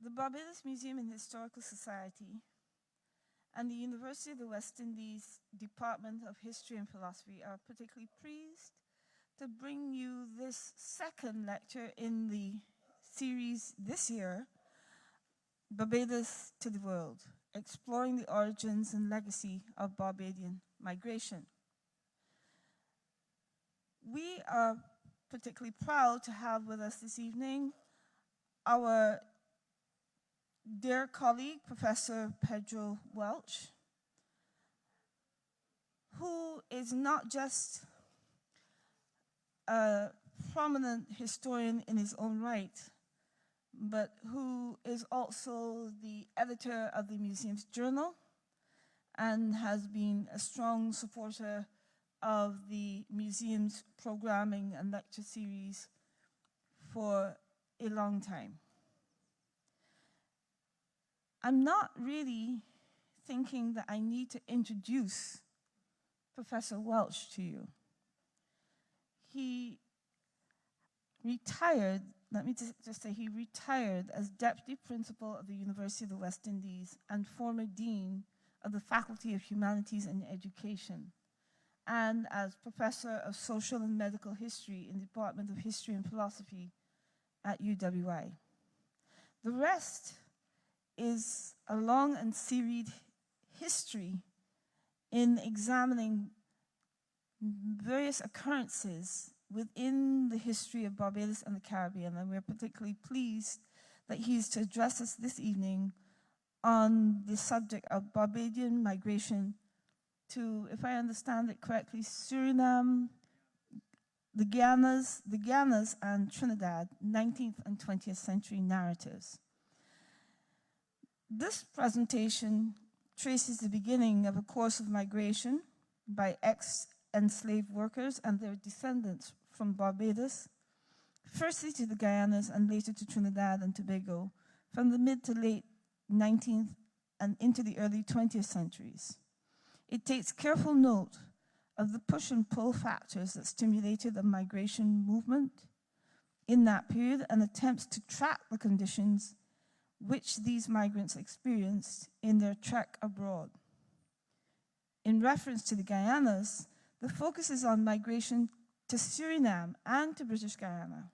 The Barbados Museum and Historical Society and the University of the West Indies Department of History and Philosophy are particularly pleased to bring you this second lecture in the series this year, Barbados to the World, Exploring the Origins and Legacy of Barbadian Migration. We are particularly proud to have with us this evening our dear colleague, Professor Pedro Welch, who is not just a prominent historian in his own right, but who is also the editor of the museum's journal and has been a strong supporter of the museum's programming and lecture series for a long time. I'm not really thinking that I need to introduce Professor Welch to you. He retired, let me just say, he retired as Deputy Principal of the University of the West Indies and former Dean of the Faculty of Humanities and Education, and as Professor of Social and Medical History in the Department of History and Philosophy at UWI. The rest is a long and seried history in examining various occurrences within the history of Barbados and the Caribbean, and we're particularly pleased that he's to address us this evening on the subject of Barbadian migration to, if I understand it correctly, Suriname, the Guianas and Trinidad, 19th and 20th century narratives. This presentation traces the beginning of a course of migration by ex-enslaved workers and their descendants from Barbados, firstly to the Guianas and later to Trinidad and Tobago, from the mid to late 19th and into the early 20th centuries. It takes careful note of the push and pull factors that stimulated the migration movement in that period and attempts to track the conditions which these migrants experienced in their trek abroad. In reference to the Guianas, the focus is on migration to Suriname and to British Guyana,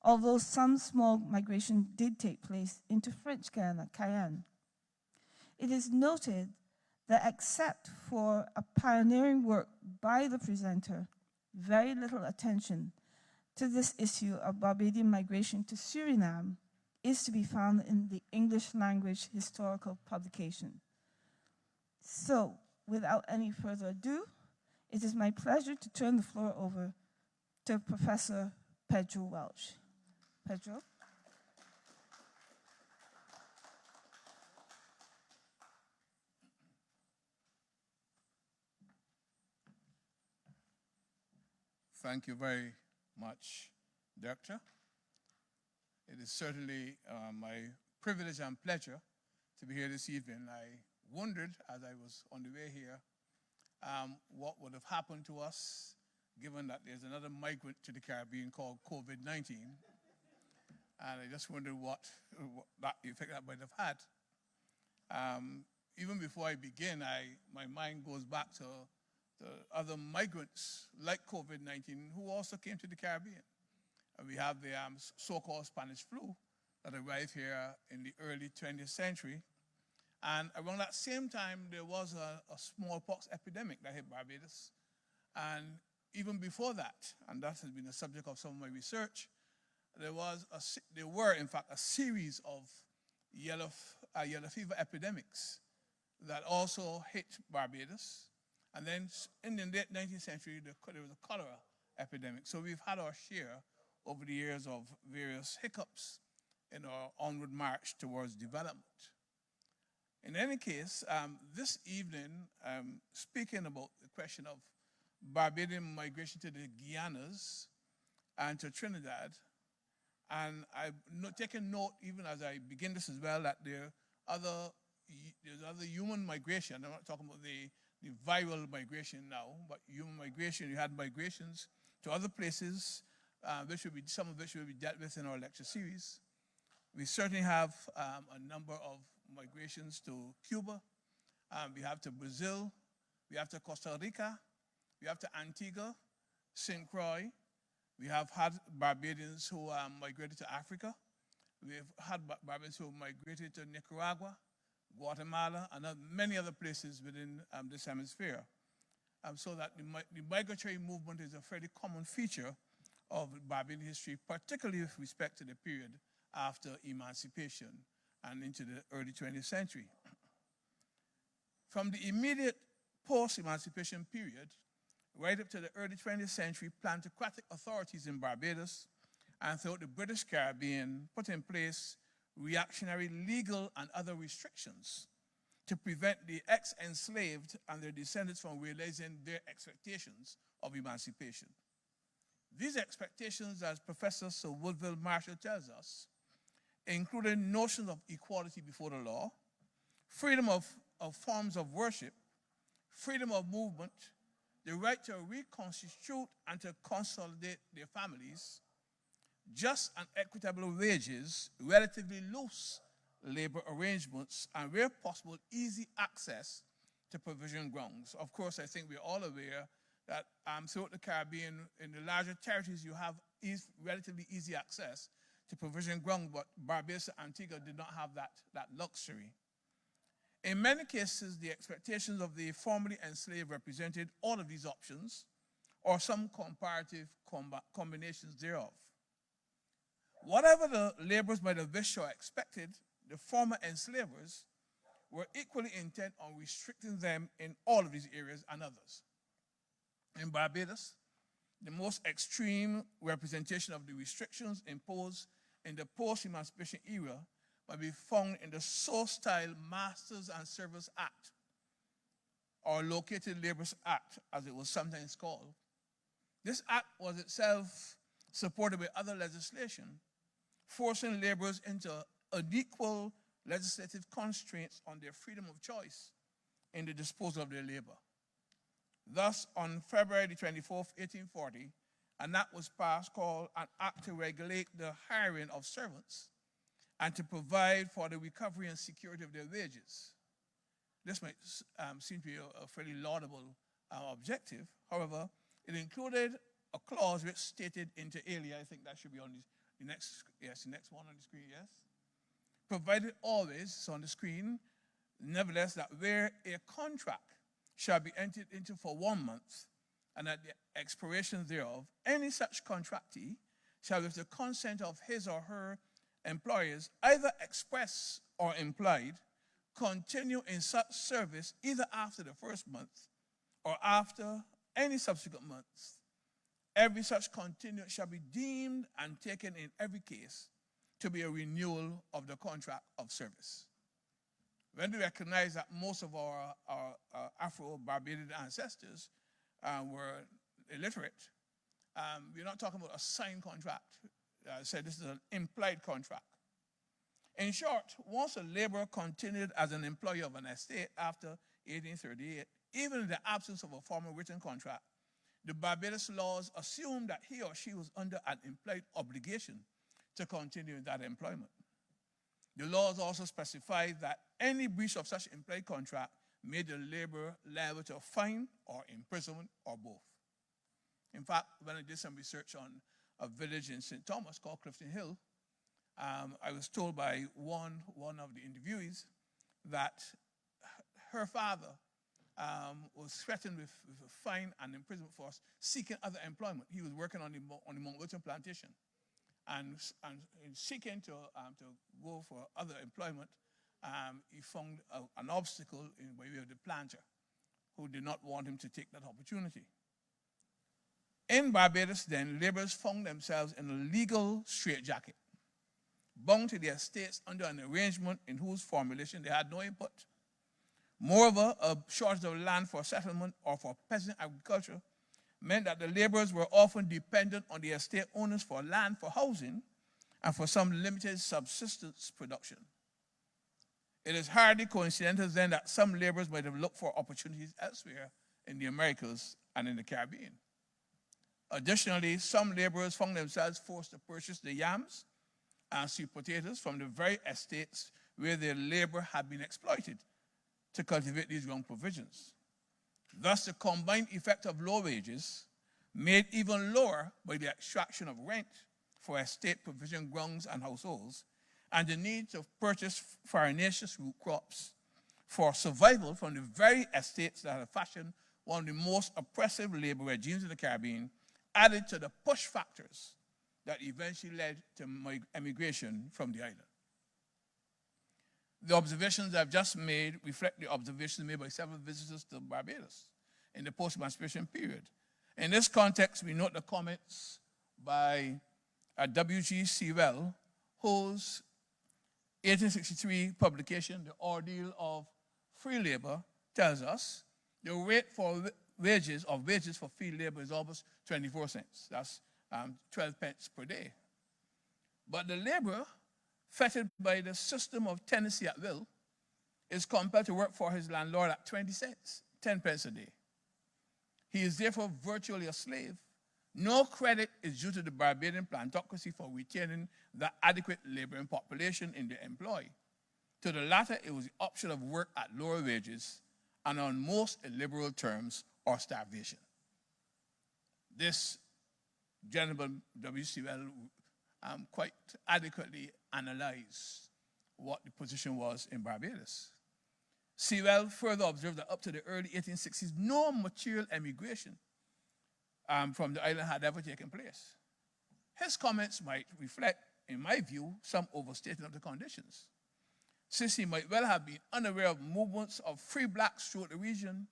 although some small migration did take place into French Guiana, Cayenne. It is noted that except for a pioneering work by the presenter, very little attention to this issue of Barbadian migration to Suriname is to be found in the English language historical publication. So, without any further ado, it is my pleasure to turn the floor over to Professor Pedro Welch. Pedro? Thank you very much, Director. It is certainly my privilege and pleasure to be here this evening. I wondered, as I was on the way here, what would have happened to us, given that there's another migrant to the Caribbean called COVID-19. And I just wondered what that effect that might have had. Even before I begin, my mind goes back to the other migrants like COVID-19 who also came to the Caribbean. And we have the so-called Spanish flu that arrived here in the early 20th century. And around that same time, there was a smallpox epidemic that hit Barbados. And even before that, and that has been the subject of some of my research, there were, in fact, a series of yellow fever epidemics that also hit Barbados. And then in the late 19th century, there was a cholera epidemic. So we've had our share over the years of various hiccups in our onward march towards development. In any case, this evening, speaking about the question of Barbadian migration to the Guianas and to Trinidad, and I've taken note, even as I begin this as well, that there's other human migration. I'm not talking about the viral migration now, but human migration. You had migrations to other places, some of which will be dealt with in our lecture series. We certainly have a number of migrations to Cuba. We have to Brazil. We have to Costa Rica. We have to Antigua, St. Croix. We have had Barbadians who migrated to Africa. We've had Barbadians who migrated to Nicaragua, Guatemala, and many other places within this hemisphere. So that the migratory movement is a fairly common feature of Barbadian history, particularly with respect to the period after emancipation and into the early 20th century. From the immediate post-emancipation period, right up to the early 20th century, plantocratic authorities in Barbados and throughout the British Caribbean put in place reactionary legal and other restrictions to prevent the ex-enslaved and their descendants from realizing their expectations of emancipation. These expectations, as Professor Sir Woodville Marshall tells us, included notions of equality before the law, freedom of forms of worship, freedom of movement, the right to reconstitute and to consolidate their families, just and equitable wages, relatively loose labor arrangements, and where possible, easy access to provision grounds. Of course, I think we're all aware that throughout the Caribbean, in the larger territories, you have relatively easy access to provision ground, but Barbados and Antigua did not have that luxury. In many cases, the expectations of the formerly enslaved represented all of these options, or some comparative combinations thereof. Whatever the laborers might have wished or expected, the former enslavers were equally intent on restricting them in all of these areas and others. In Barbados, the most extreme representation of the restrictions imposed in the post-emancipation era might be found in the so-styled Masters and Servants Act, or Located Laborers Act, as it was sometimes called. This act was itself supported by other legislation, forcing laborers into unequal legislative constraints on their freedom of choice in the disposal of their labor. Thus, on February 24th, 1840, an act was passed called an Act to Regulate the Hiring of Servants and to provide for the recovery and security of their wages. This might seem to be a fairly laudable objective. However, it included a clause which stated inter alia, I think that should be on the next one on the screen, yes? Provided always, so on the screen, nevertheless, that where a contract shall be entered into for 1 month, and at the expiration thereof, any such contractee shall, with the consent of his or her employers, either express or implied, continue in such service either after the first month or after any subsequent month. Every such continuance shall be deemed and taken in every case to be a renewal of the contract of service. When we recognize that most of our Afro-Barbadian ancestors were illiterate, we're not talking about a signed contract. I said this is an implied contract. In short, once a laborer continued as an employee of an estate after 1838, even in the absence of a formal written contract, the Barbados laws assumed that he or she was under an implied obligation to continue in that employment. The laws also specified that any breach of such implied contract made the laborer liable to a fine or imprisonment or both. In fact, when I did some research on a village in St. Thomas called Clifton Hill, I was told by one of the interviewees that her father was threatened with a fine and imprisonment for seeking other employment. He was working on the Mount Wilton plantation, and in seeking to go for other employment, he found an obstacle in by way of the planter, who did not want him to take that opportunity. In Barbados, then, laborers found themselves in a legal straitjacket, bound to their estates under an arrangement in whose formulation they had no input. Moreover, a shortage of land for settlement or for peasant agriculture meant that the laborers were often dependent on the estate owners for land for housing and for some limited subsistence production. It is hardly coincidental then that some laborers might have looked for opportunities elsewhere in the Americas and in the Caribbean. Additionally, some laborers found themselves forced to purchase the yams and sweet potatoes from the very estates where their labor had been exploited to cultivate these ground provisions. Thus, the combined effect of low wages, made even lower by the extraction of rent for estate provision grounds and households, and the need to purchase farinaceous root crops for survival from the very estates that had fashioned one of the most oppressive labor regimes in the Caribbean, added to the push factors that eventually led to emigration from the island. The observations I've just made reflect the observations made by several visitors to Barbados in the post-emancipation period. In this context, we note the comments by W.G. Sewell, whose 1863 publication, The Ordeal of Free Labor, tells us the rate for wages for field labor is almost 24 cents. That's 12 pence per day. But the laborer, fettered by the system of tenancy at will, is compelled to work for his landlord at 20 cents, 10 pence a day. He is therefore virtually a slave. No credit is due to the Barbadian plantocracy for retaining the adequate laboring population in their employ. To the latter, it was the option of work at lower wages and on most illiberal terms or starvation. This gentleman, W. Sewell, quite adequately analyzed what the position was in Barbados. Sewell further observed that up to the early 1860s, no material emigration from the island had ever taken place. His comments might reflect, in my view, some overstating of the conditions, since he might well have been unaware of movements of free blacks throughout the region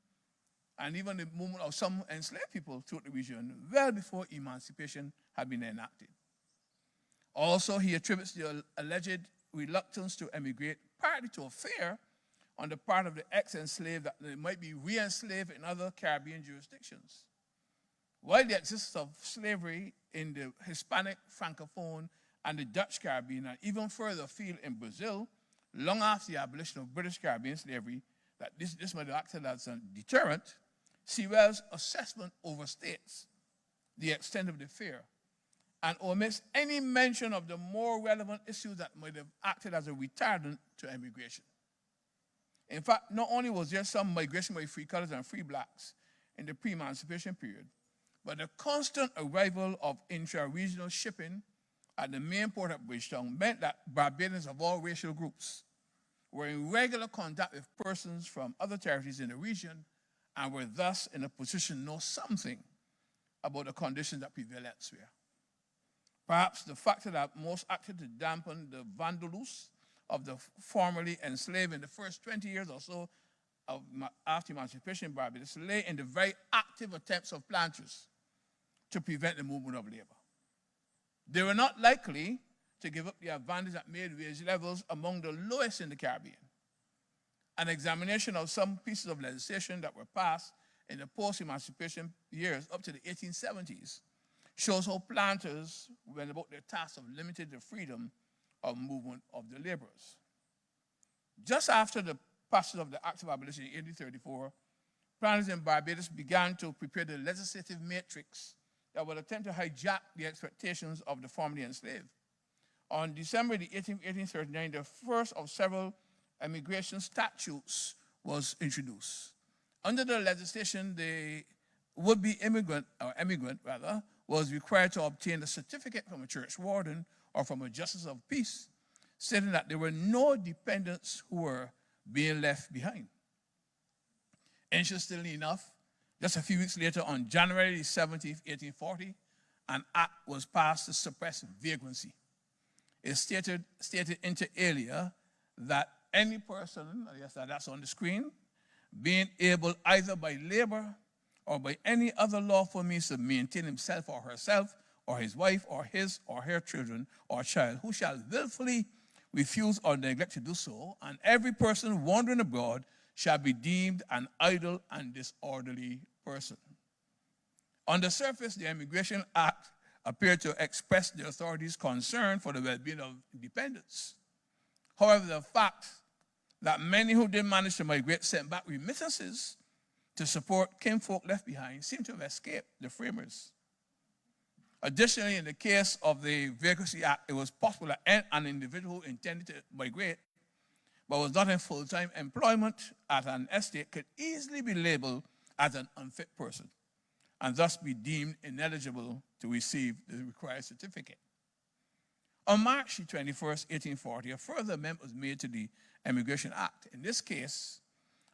and even the movement of some enslaved people throughout the region well before emancipation had been enacted. Also, he attributes the alleged reluctance to emigrate partly to a fear on the part of the ex-enslaved that they might be re-enslaved in other Caribbean jurisdictions. While the existence of slavery in the Hispanic, Francophone, and the Dutch Caribbean, and even further afield in Brazil, long after the abolition of British Caribbean slavery, that this might have acted as a deterrent, Sewell's assessment overstates the extent of the fear and omits any mention of the more relevant issues that might have acted as a retardant to emigration. In fact, not only was there some migration by free colors and free blacks in the pre-emancipation period, but the constant arrival of intra-regional shipping at the main port at Bridgetown meant that Barbadians of all racial groups were in regular contact with persons from other territories in the region and were thus in a position to know something about the conditions that prevail elsewhere. Perhaps the factor that most acted to dampen the vandalus of the formerly enslaved in the first 20 years or so of after emancipation in Barbados lay in the very active attempts of planters to prevent the movement of labor. They were not likely to give up the advantage that made wage levels among the lowest in the Caribbean. An examination of some pieces of legislation that were passed in the post-emancipation years up to the 1870s shows how planters went about their task of limiting the freedom of movement of the laborers. Just after the passage of the Act of Abolition in 1834, planters in Barbados began to prepare the legislative matrix that would attempt to hijack the expectations of the formerly enslaved. On December 18, 1839, the first of several immigration statutes was introduced. Under the legislation, the would-be emigrant was required to obtain a certificate from a church warden or from a justice of peace, stating that there were no dependents who were being left behind. Interestingly enough, just a few weeks later, on January 17, 1840, an act was passed to suppress vagrancy. It stated inter alia that any person, yes, that's on the screen, being able either by labor or by any other lawful means to maintain himself or herself or his wife or his or her children or child, who shall willfully refuse or neglect to do so, and every person wandering abroad shall be deemed an idle and disorderly person. On the surface, the Immigration Act appeared to express the authorities' concern for the well-being of dependents. However, the fact that many who did manage to migrate sent back remittances to support kinfolk left behind seemed to have escaped the framers. Additionally, in the case of the Vacancy Act, it was possible that an individual who intended to migrate but was not in full-time employment at an estate could easily be labeled as an unfit person and thus be deemed ineligible to receive the required certificate. On March 21st, 1840, a further amendment was made to the Immigration Act. In this case,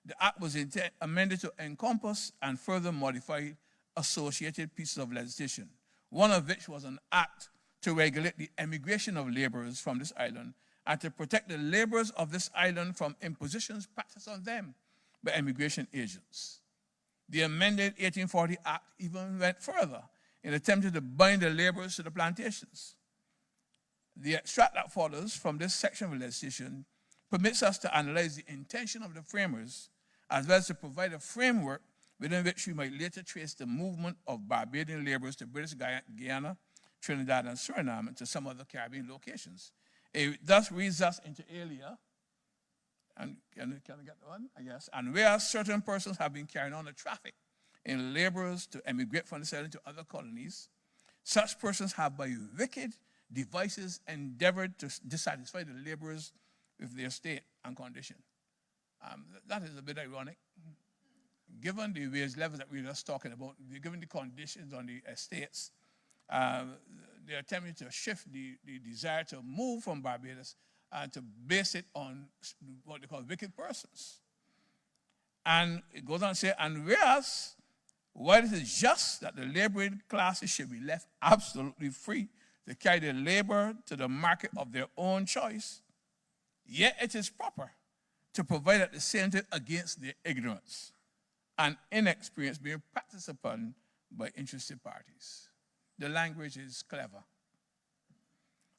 the Act was amended to encompass and further modify associated pieces of legislation, one of which was an act to regulate the emigration of laborers from this island and to protect the laborers of this island from impositions practiced on them by immigration agents. The amended 1840 Act even went further in attempting to bind the laborers to the plantations. The extract that follows from this section of legislation permits us to analyze the intention of the framers as well as to provide a framework within which we might later trace the movement of Barbadian laborers to British Guyana, Trinidad, and Suriname, and to some other Caribbean locations. It thus reads us into earlier, and can I get the one? Yes. And where certain persons have been carrying on the traffic in laborers to emigrate from this island to other colonies, such persons have by wicked devices endeavored to dissatisfy the laborers with their state and condition. That is a bit ironic. Given the wage levels that we were just talking about, given the conditions on the estates, they're attempting to shift the desire to move from Barbados and to base it on what they call wicked persons. And it goes on to say, and whereas, while it is just that the laboring classes should be left absolutely free to carry their labor to the market of their own choice, yet it is proper to provide at the same time against their ignorance and inexperience being practiced upon by interested parties. The language is clever.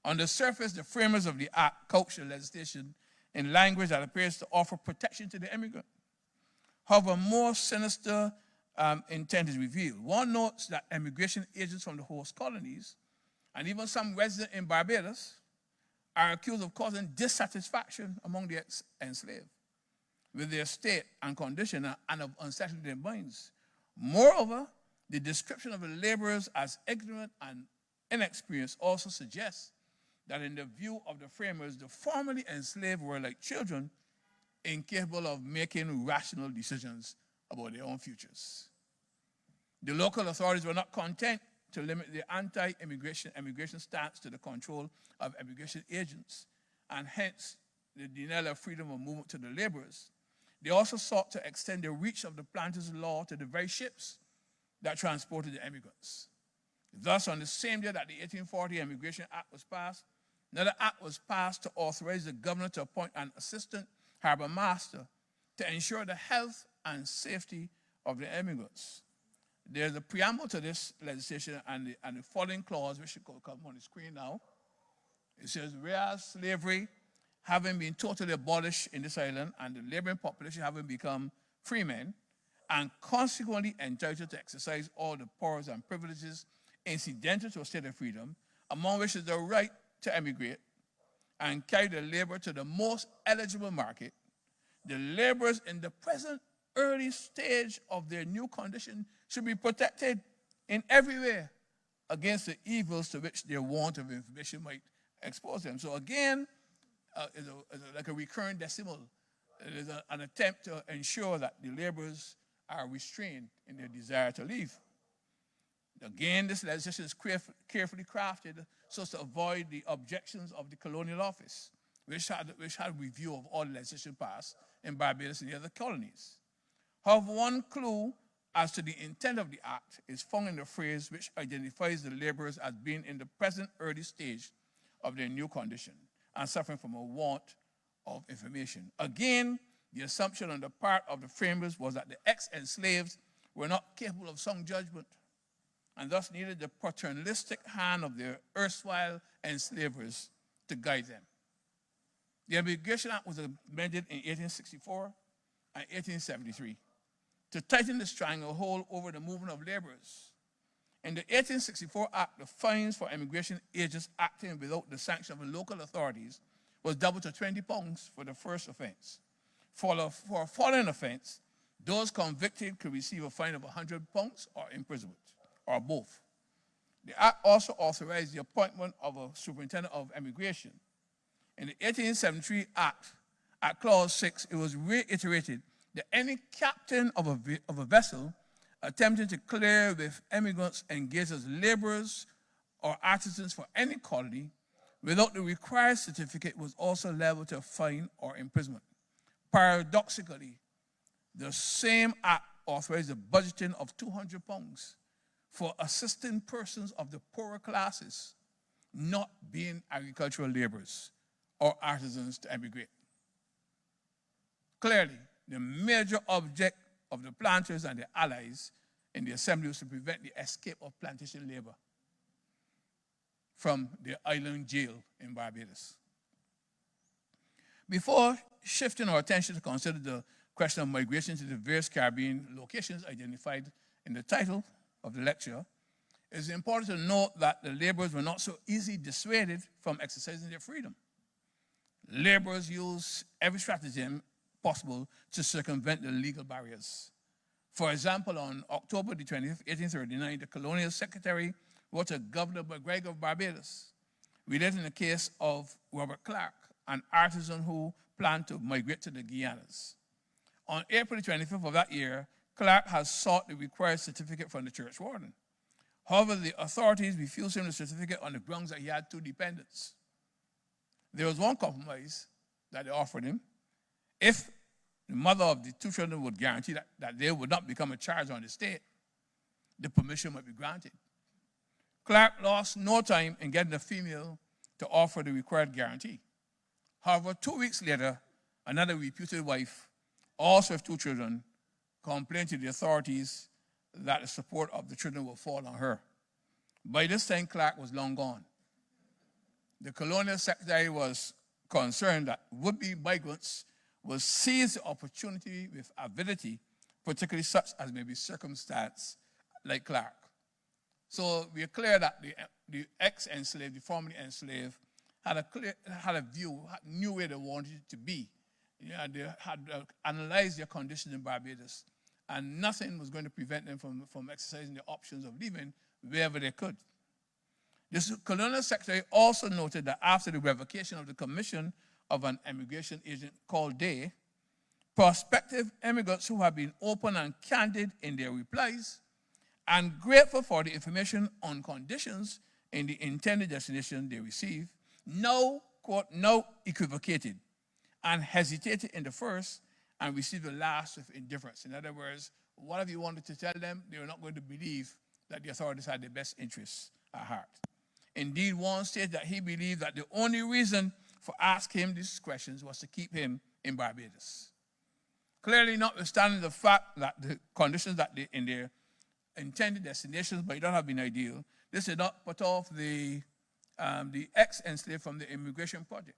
On the surface, the framers of the Act couched the legislation in language that appears to offer protection to the immigrant. However, more sinister intent is revealed. One notes that immigration agents from the host colonies, and even some residents in Barbados, are accused of causing dissatisfaction among the enslaved with their state and condition and of unsettling their minds. Moreover, the description of the laborers as ignorant and inexperienced also suggests that in the view of the framers, the formerly enslaved were like children, incapable of making rational decisions about their own futures. The local authorities were not content to limit the anti-immigration stance to the control of immigration agents, and hence the denial of freedom of movement to the laborers. They also sought to extend the reach of the planters' law to the very ships that transported the immigrants. Thus, on the same day that the 1840 Immigration Act was passed, another act was passed to authorize the governor to appoint an assistant harbor master to ensure the health and safety of the immigrants. There's a preamble to this legislation and the following clause, which should come on the screen now. It says, whereas slavery having been totally abolished in this island and the laboring population having become free men and consequently entitled to exercise all the powers and privileges incidental to a state of freedom, among which is the right to emigrate and carry the labor to the most eligible market, the laborers in the present early stage of their new condition should be protected in every way against the evils to which their want of information might expose them. So again, it's like a recurrent decimal. It is an attempt to ensure that the laborers are restrained in their desire to leave. Again, this legislation is carefully crafted so as to avoid the objections of the colonial office, which had a review of all legislation passed in Barbados and the other colonies. However, one clue as to the intent of the act is found in the phrase which identifies the laborers as being in the present early stage of their new condition and suffering from a want of information. Again, the assumption on the part of the framers was that the ex-enslaved were not capable of sound judgment and thus needed the paternalistic hand of their erstwhile enslavers to guide them. The Immigration Act was amended in 1864 and 1873 to tighten the stranglehold over the movement of laborers. In the 1864 Act, the fines for immigration agents acting without the sanction of the local authorities was doubled to £20 for the first offense. For a following offense, those convicted could receive a fine of £100 or imprisonment, or both. The act also authorized the appointment of a superintendent of immigration. In the 1873 Act, at Clause 6, it was reiterated that any captain of a vessel attempting to clear with immigrants engaged as laborers or artisans for any colony without the required certificate was also liable to a fine or imprisonment. Paradoxically, the same act authorized the budgeting of £200 for assisting persons of the poorer classes not being agricultural laborers or artisans to emigrate. Clearly, the major object of the planters and their allies in the assembly was to prevent the escape of plantation labor from the island jail in Barbados. Before shifting our attention to consider the question of migration to the various Caribbean locations identified in the title of the lecture, it is important to note that the laborers were not so easily dissuaded from exercising their freedom. Laborers used every stratagem possible to circumvent the legal barriers. For example, on October the 20th, 1839, the colonial secretary wrote to Governor McGregor of Barbados, relating the case of Robert Clark, an artisan who planned to migrate to the Guianas. On April 25th of that year, Clark has sought the required certificate from the church warden. However, the authorities refused him the certificate on the grounds that he had 2 dependents. There was one compromise that they offered him. If the mother of the 2 children would guarantee that they would not become a charge on the state, the permission might be granted. Clark lost no time in getting the female to offer the required guarantee. However, 2 weeks later, another reputed wife, also with 2 children, complained to the authorities that the support of the children will fall on her. By this time, Clark was long gone. The colonial secretary was concerned that would-be migrants will seize the opportunity with avidity, particularly such as may be circumstanced like Clark. So we are clear that the ex-enslaved, the formerly enslaved, had a view, knew where they wanted it to be. They had analyzed their condition in Barbados, and nothing was going to prevent them from exercising the options of leaving wherever they could. The colonial secretary also noted that after the revocation of the commission of an immigration agent called Day, prospective immigrants who have been open and candid in their replies and grateful for the information on conditions in the intended destination they receive, now, quote, now equivocated and hesitated in the first and received the last with indifference. In other words, whatever you wanted to tell them, they were not going to believe that the authorities had their best interests at heart. Indeed, one stated that he believed that the only reason for asking him these questions was to keep him in Barbados. Clearly, notwithstanding the fact that the conditions that they in their intended destinations might not have been ideal, this did not put off the ex-enslaved from the immigration project.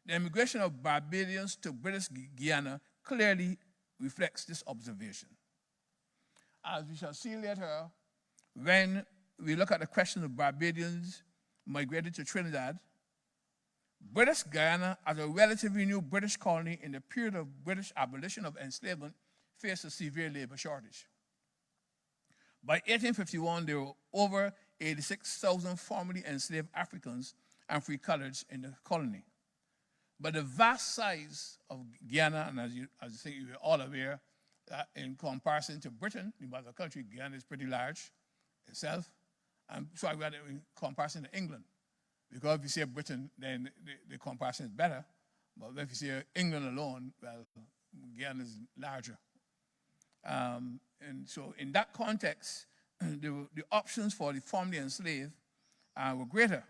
The immigration of Barbadians to British Guiana clearly reflects this observation. As we shall see later, when we look at the question of Barbadians migrated to Trinidad, British Guiana, as a relatively new British colony in the period of British abolition of enslavement, faced a severe labor shortage. By 1851, there were over 86,000 formerly enslaved Africans and free coloreds in the colony. But the vast size of Guyana, and as you think you're all aware, in comparison to Britain, the mother country, Guyana is pretty large itself. And so I read it in comparison to England. Because if you say Britain, then the comparison is better. But if you say England alone, well, Guyana is larger. And so in that context, the options for the formerly enslaved were greater.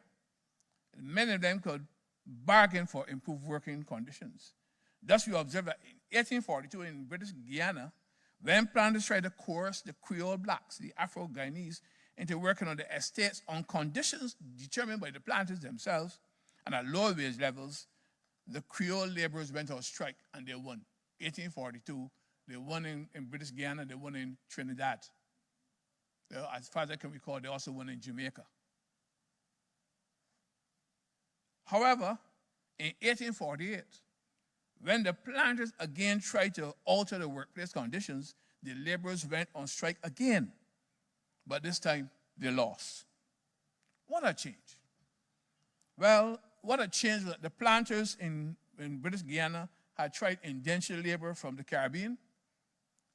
Many of them could bargain for improved working conditions. Thus, we observe that in 1842 in British Guiana, when planters tried to coerce the Creole blacks, the Afro-Guyanese, into working on the estates on conditions determined by the planters themselves and at lower wage levels, the Creole laborers went on strike and they won. 1842, they won in British Guiana, they won in Trinidad. As far as I can recall, they also won in Jamaica. However, in 1848, when the planters again tried to alter the workplace conditions, the laborers went on strike again. But this time, they lost. What had changed? Well, what had changed was that the planters in British Guiana had tried indentured labor from the Caribbean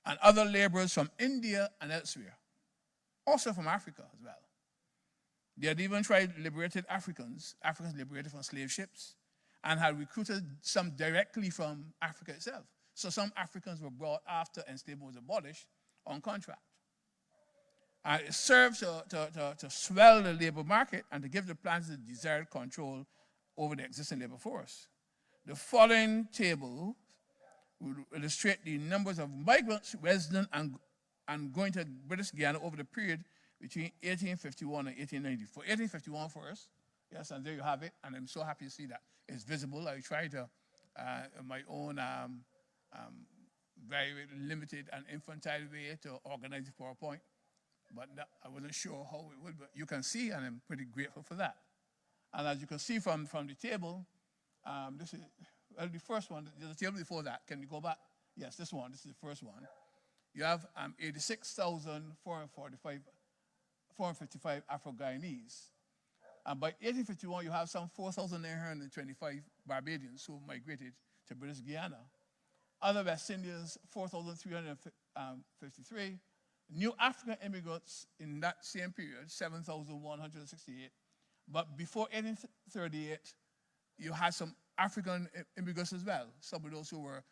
and other laborers from India and elsewhere, also from Africa as well. They had even tried liberated Africans liberated from slave ships, and had recruited some directly from Africa itself. So some Africans were brought after enslavement was abolished on contract. And it served to swell the labor market and to give the planters the desired control over the existing labor force. The following table will illustrate the numbers of migrants resident and going to British Guiana over the period between 1851 and 1890. For 1851 first, yes, and there you have it, and I'm so happy to see that it's visible. I tried to, in my own very limited and infantile way, to organize the PowerPoint, but I wasn't sure how it would, but you can see, and I'm pretty grateful for that. And as you can see from the table, this is the first one. There's a table before that. Can you go back? Yes, this one. This is the first one. You have 86,455 Afro-Guyanese. And by 1851, you have some 4,925 Barbadians who migrated to British Guiana. Other West Indians, 4,353. New African immigrants in that same period, 7,168. But before 1838, you had some African immigrants as well. Some of those who were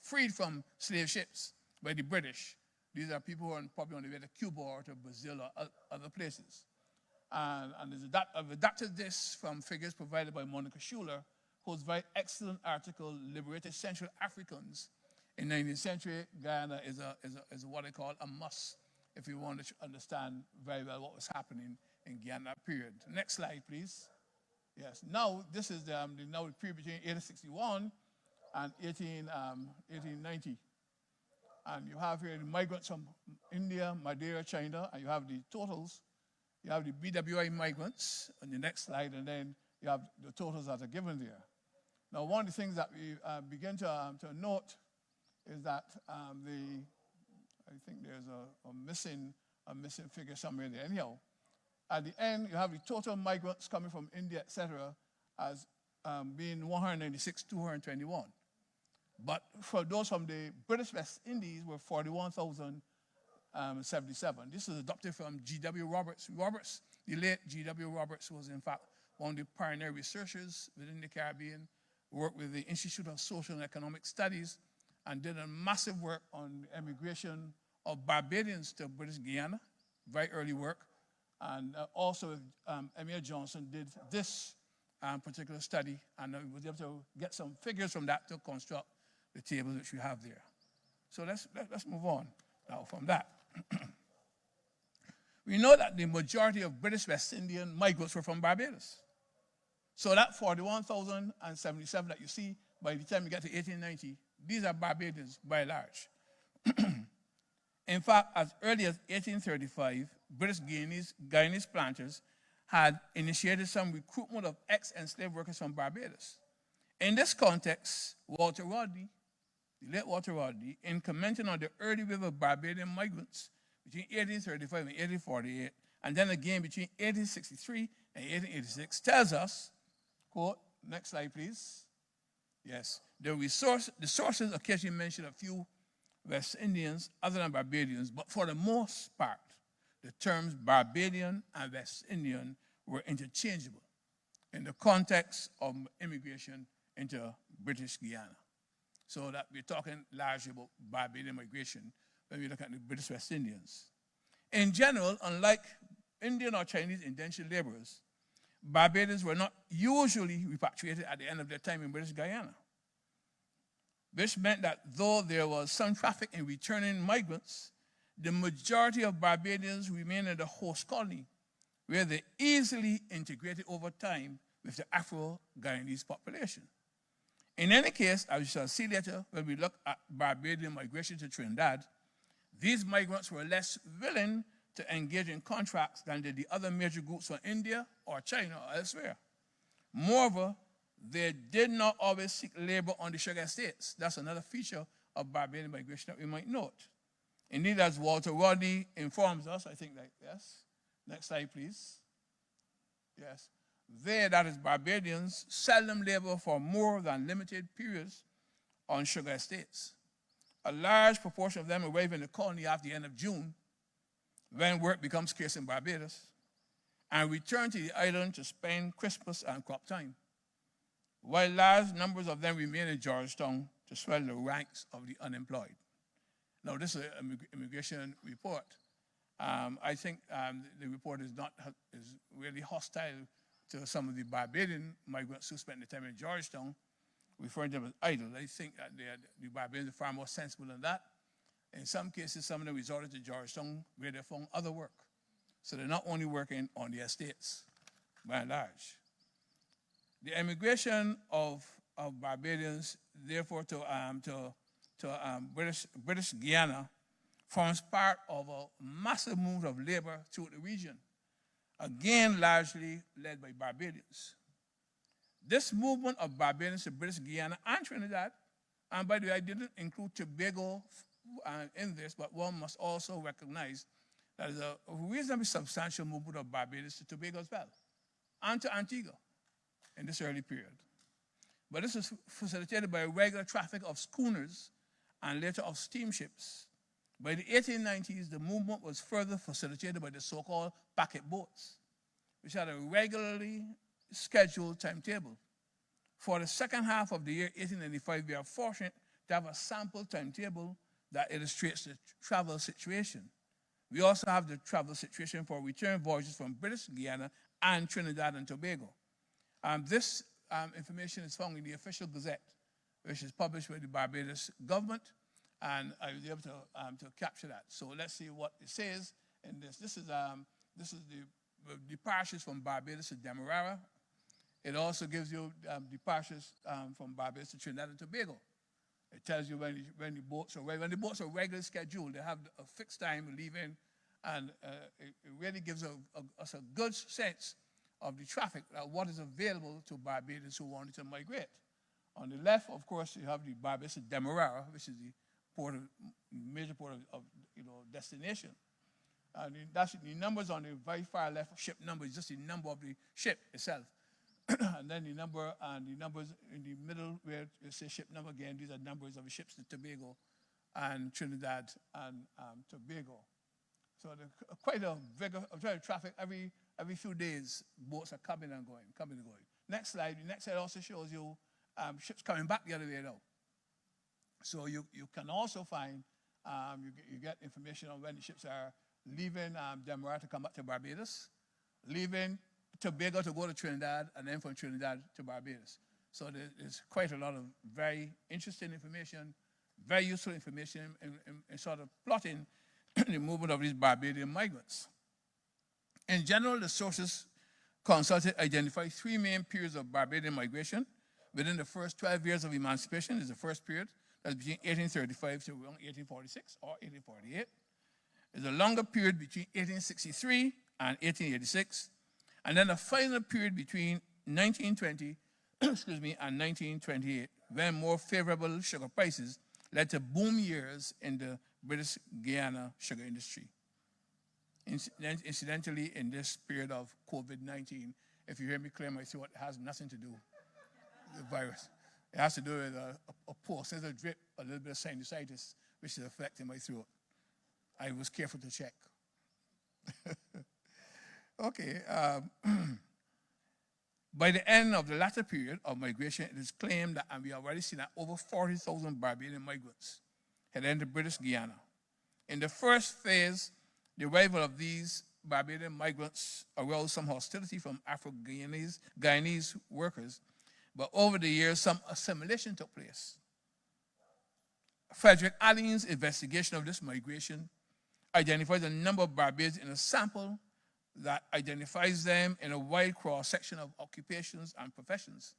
freed from slave ships by the British. These are people who are probably on the way to Cuba or to Brazil or other places. And I've adapted this from figures provided by Monica Schuler, whose very excellent article, Liberated Central Africans in 19th Century Guyana, is what I call a must if you want to understand very well what was happening in Guyana period. Next slide, please. Yes, now this is the period between 1861 and 1890. And you have here the migrants from India, Madeira, China, and you have the totals. You have the BWI migrants on the next slide, and then you have the totals that are given there. Now, one of the things that we begin to note is that I think there's a missing figure somewhere there. Anyhow, at the end, you have the total migrants coming from India, etc., as being 196,221. But for those from the British West Indies were 41,077. This is adopted from G.W. Roberts. The late G.W. Roberts was, in fact, one of the pioneer researchers within the Caribbean, worked with the Institute of Social and Economic Studies, and did a massive work on the emigration of Barbadians to British Guiana, very early work. And also, Emil Johnson did this particular study, and was able to get some figures from that to construct the tables which we have there. So let's move on now from that. We know that the majority of British West Indian migrants were from Barbados. So that 41,077 that you see, by the time you get to 1890, these are Barbadians by and large. In fact, as early as 1835, British Guyanese planters had initiated some recruitment of ex-enslaved workers from Barbados. In this context, Walter Rodney, the late Walter Rodney, in commenting on the early wave of Barbadian migrants between 1835 and 1848, and then again between 1863 and 1886, tells us, quote, next slide, please. Yes, the sources occasionally mention a few West Indians other than Barbadians, but for the most part, the terms Barbadian and West Indian were interchangeable in the context of immigration into British Guiana. So that we're talking largely about Barbadian migration when we look at the British West Indians. In general, unlike Indian or Chinese indentured laborers, Barbadians were not usually repatriated at the end of their time in British Guiana, which meant that though there was some traffic in returning migrants, the majority of Barbadians remained in the host colony, where they easily integrated over time with the Afro-Guyanese population. In any case, as we shall see later, when we look at Barbadian migration to Trinidad, these migrants were less willing to engage in contracts than did the other major groups from India or China or elsewhere. Moreover, they did not always seek labor on the sugar estates. That's another feature of Barbadian migration that we might note. Indeed, as Walter Rodney informs us, I think yes. Next slide, please. Yes. They, that is Barbadians, seldom labor for more than limited periods on sugar estates. A large proportion of them arrive in the colony after the end of June, when work becomes scarce in Barbados, and return to the island to spend Christmas and crop time, while large numbers of them remain in Georgetown to swell the ranks of the unemployed. Now, this is an immigration report. I think the report is really hostile to some of the Barbadian migrants who spent the time in Georgetown, referring to them as idle. I think that the Barbadians are far more sensible than that. In some cases, some of them resorted to Georgetown where they found other work. So they're not only working on the estates, by and large. The emigration of Barbadians, therefore, to British Guiana forms part of a massive movement of labor throughout the region, again largely led by Barbadians. This movement of Barbadians to British Guiana and Trinidad, and by the way, I didn't include Tobago in this, but one must also recognize that there's a reasonably substantial movement of Barbados to Tobago as well, and to Antigua in this early period. But this is facilitated by a regular traffic of schooners and later of steamships. By the 1890s, the movement was further facilitated by the so-called packet boats, which had a regularly scheduled timetable. For the second half of the year 1895, we are fortunate to have a sample timetable that illustrates the travel situation. We also have the travel situation for return voyages from British Guiana and Trinidad and Tobago. This information is found in the official gazette, which is published by the Barbados government, and I was able to capture that. So let's see what it says in this. This is the departures from Barbados to Demerara. It also gives you departures from Barbados to Trinidad and Tobago. It tells you when the boats are regularly scheduled. They have a fixed time leaving, and it really gives us a good sense of the traffic, what is available to Barbadians who wanted to migrate. On the left, of course, you have the Barbados to Demerara, which is the major port of destination. And that's the numbers on the very far left. Ship number is just the number of the ship itself. And then the numbers in the middle where it says ship number again, these are numbers of the ships to Tobago and Trinidad and Tobago. So quite a vigor of traffic. Every few days, boats are coming and going. Next slide. The next slide also shows you ships coming back the other way now. So you can also find, you get information on when the ships are leaving Demerara to come back to Barbados, leaving Tobago to go to Trinidad, and then from Trinidad to Barbados. So there's quite a lot of very interesting information, very useful information in sort of plotting the movement of these Barbadian migrants. In general, the sources consulted identify three main periods of Barbadian migration. Within the first 12 years of emancipation is the first period, that's between 1835 to around 1846 or 1848. There's a longer period between 1863 and 1886. And then a final period between 1920 and 1928, when more favorable sugar prices led to boom years in the British Guiana sugar industry. Incidentally, in this period of COVID-19, if you hear me clear my throat, it has nothing to do with the virus. It has to do with a pulse. There's a drip, a little bit of sinusitis, which is affecting my throat. I was careful to check. Okay. By the end of the latter period of migration, it is claimed that, and we have already seen that, over 40,000 Barbadian migrants had entered British Guiana. In the first phase, the arrival of these Barbadian migrants aroused some hostility from Afro-Guyanese workers, but over the years, some assimilation took place. Frederick Allen's investigation of this migration identifies a number of Barbadians in a sample that identifies them in a wide cross-section of occupations and professions.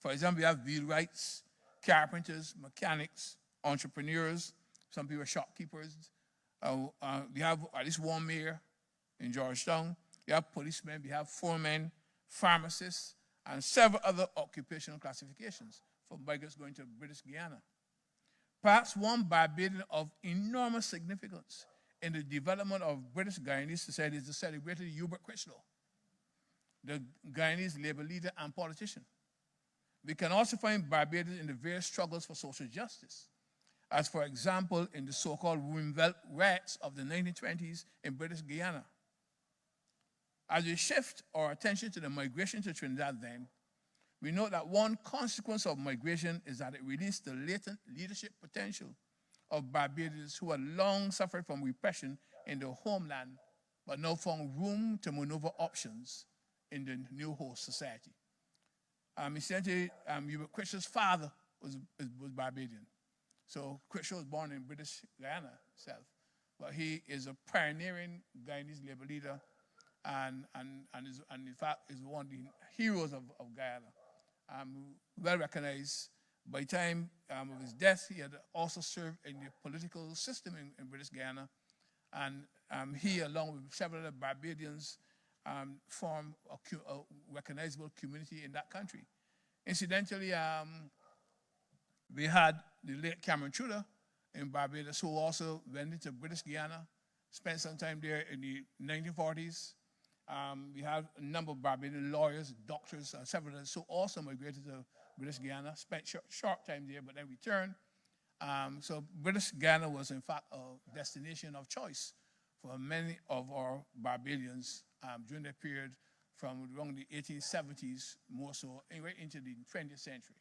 For example, we have wheelwrights, carpenters, mechanics, entrepreneurs, some people are shopkeepers. We have at least one mayor in Georgetown. We have policemen, we have foremen, pharmacists, and several other occupational classifications for migrants going to British Guiana. Perhaps one Barbadian of enormous significance in the development of British Guyanese society is the celebrated Hubert Critchlow. the Guyanese labor leader and politician. We can also find Barbados in the various struggles for social justice, as for example in the so-called women riots of the 1920s in British Guyana. As we shift our attention to the migration to Trinidad then, we note that one consequence of migration is that it released the latent leadership potential of Barbadians who had long suffered from repression in their homeland, but now found room to maneuver options in the new host society. Essentially, Christian's father was Barbadian. So Christian was born in British Guyana itself, but he is a pioneering Guyanese labor leader and in fact is one of the heroes of Guyana. Well recognized. By the time of his death, he had also served in the political system in British Guyana, and he, along with several other Barbadians, formed a recognizable community in that country. Incidentally, we had the late Cameron Tudor in Barbados, who also went into British Guyana, spent some time there in the 1940s. We have a number of Barbadian lawyers, doctors, several others who also migrated to British Guyana, spent short time there, but then returned. So British Guyana was, in fact, a destination of choice for many of our Barbadians during that period from around the 1870s, more so, right into the 20th century.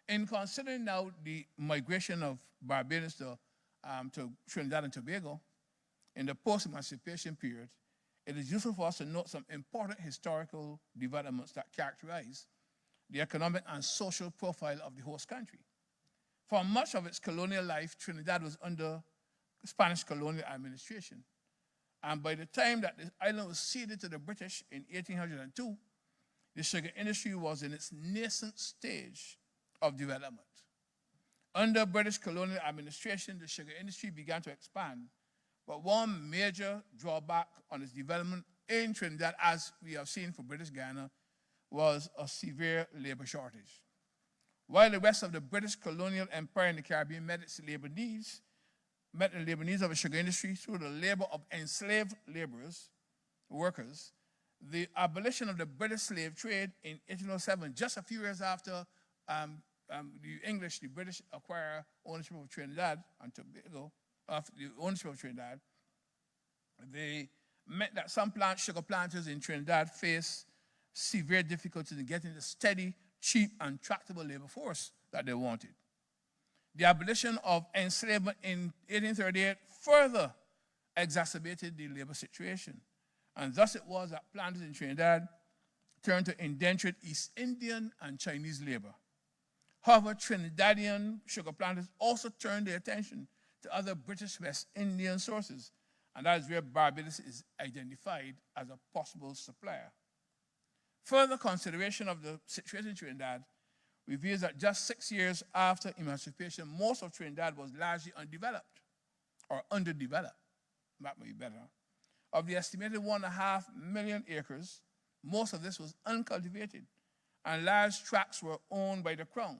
In considering now the migration of Barbadians to Trinidad and Tobago in the post-emancipation period, it is useful for us to note some important historical developments that characterize the economic and social profile of the host country. For much of its colonial life, Trinidad was under Spanish colonial administration. And by the time that the island was ceded to the British in 1802, the sugar industry was in its nascent stage of development. Under British colonial administration, the sugar industry began to expand, but one major drawback on its development in Trinidad, as we have seen for British Guyana, was a severe labor shortage. While the rest of the British colonial empire in the Caribbean met the labor needs of the sugar industry through the labor of enslaved workers, the abolition of the British slave trade in 1807, just a few years after the British acquire ownership of Trinidad and Tobago, they meant that some sugar planters in Trinidad faced severe difficulties in getting the steady, cheap, and tractable labor force that they wanted. The abolition of enslavement in 1838 further exacerbated the labor situation, and thus it was that planters in Trinidad turned to indentured East Indian and Chinese labor. However, Trinidadian sugar planters also turned their attention to other British West Indian sources, and that is where Barbados is identified as a possible supplier. Further consideration of the situation in Trinidad reveals that just 6 years after emancipation, most of Trinidad was largely undeveloped, or underdeveloped, that may be better. Of the estimated 1.5 million acres, most of this was uncultivated, and large tracts were owned by the Crown.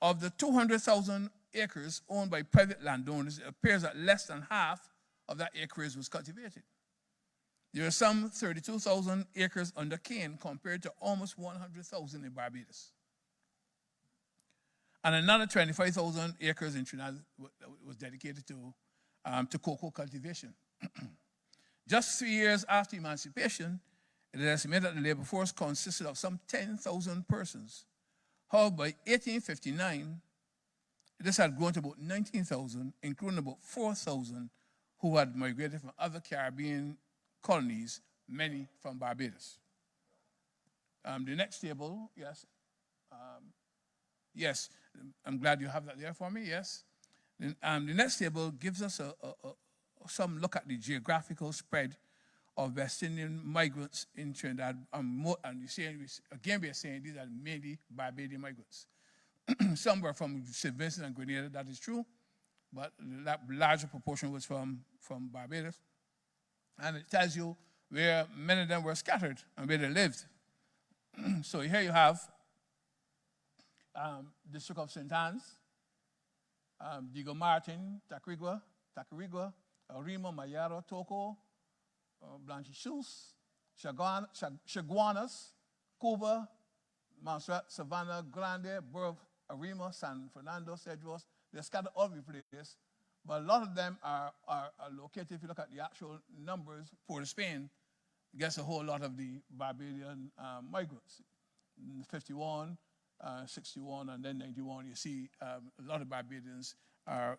Of the 200,000 acres owned by private landowners, it appears that less than half of that acreage was cultivated. There are some 32,000 acres under cane compared to almost 100,000 in Barbados. And another 25,000 acres in Trinidad was dedicated to cocoa cultivation. Just 3 years after emancipation, it is estimated that the labor force consisted of some 10,000 persons. However, by 1859, this had grown to about 19,000, including about 4,000 who had migrated from other Caribbean colonies, many from Barbados. The next table, yes. Yes, I'm glad you have that there for me, yes. The next table gives us some look at the geographical spread of West Indian migrants in Trinidad. And we are saying these are mainly Barbadian migrants. Some were from St. Vincent and Grenada, that is true, but that larger proportion was from Barbados. And it tells you where many of them were scattered and where they lived. So here you have District of St. Anne's, Diego Martin, Tacarigua, Arima, Mayaro, Toco, Blanchechus, Chaguanas, Cuba, Montserrat, Savannah, Grande, Burr, Arima, San Fernando, Cedros. They're scattered all over the place, but a lot of them are located, if you look at the actual numbers, Port of Spain gets a whole lot of the Barbadian migrants. 51, 61, and then 91, you see a lot of Barbadians are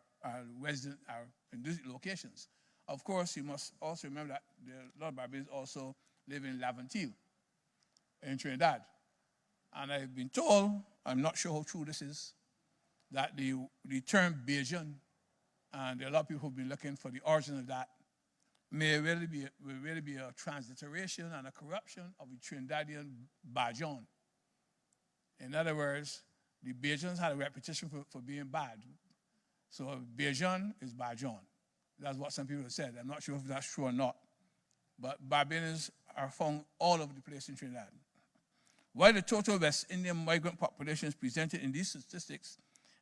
in these locations. Of course, you must also remember that a lot of Barbadians also live in Laventille, in Trinidad. And I've been told, I'm not sure how true this is, that the term Bajan, and there are a lot of people who've been looking for the origin of that, may really be a transliteration and a corruption of the Trinidadian Bajan. In other words, the Bajans had a reputation for being bad. So Bajan is Bajan. That's what some people have said. I'm not sure if that's true or not. But Barbadians are found all over the place in Trinidad. While the total West Indian migrant population is presented in these statistics,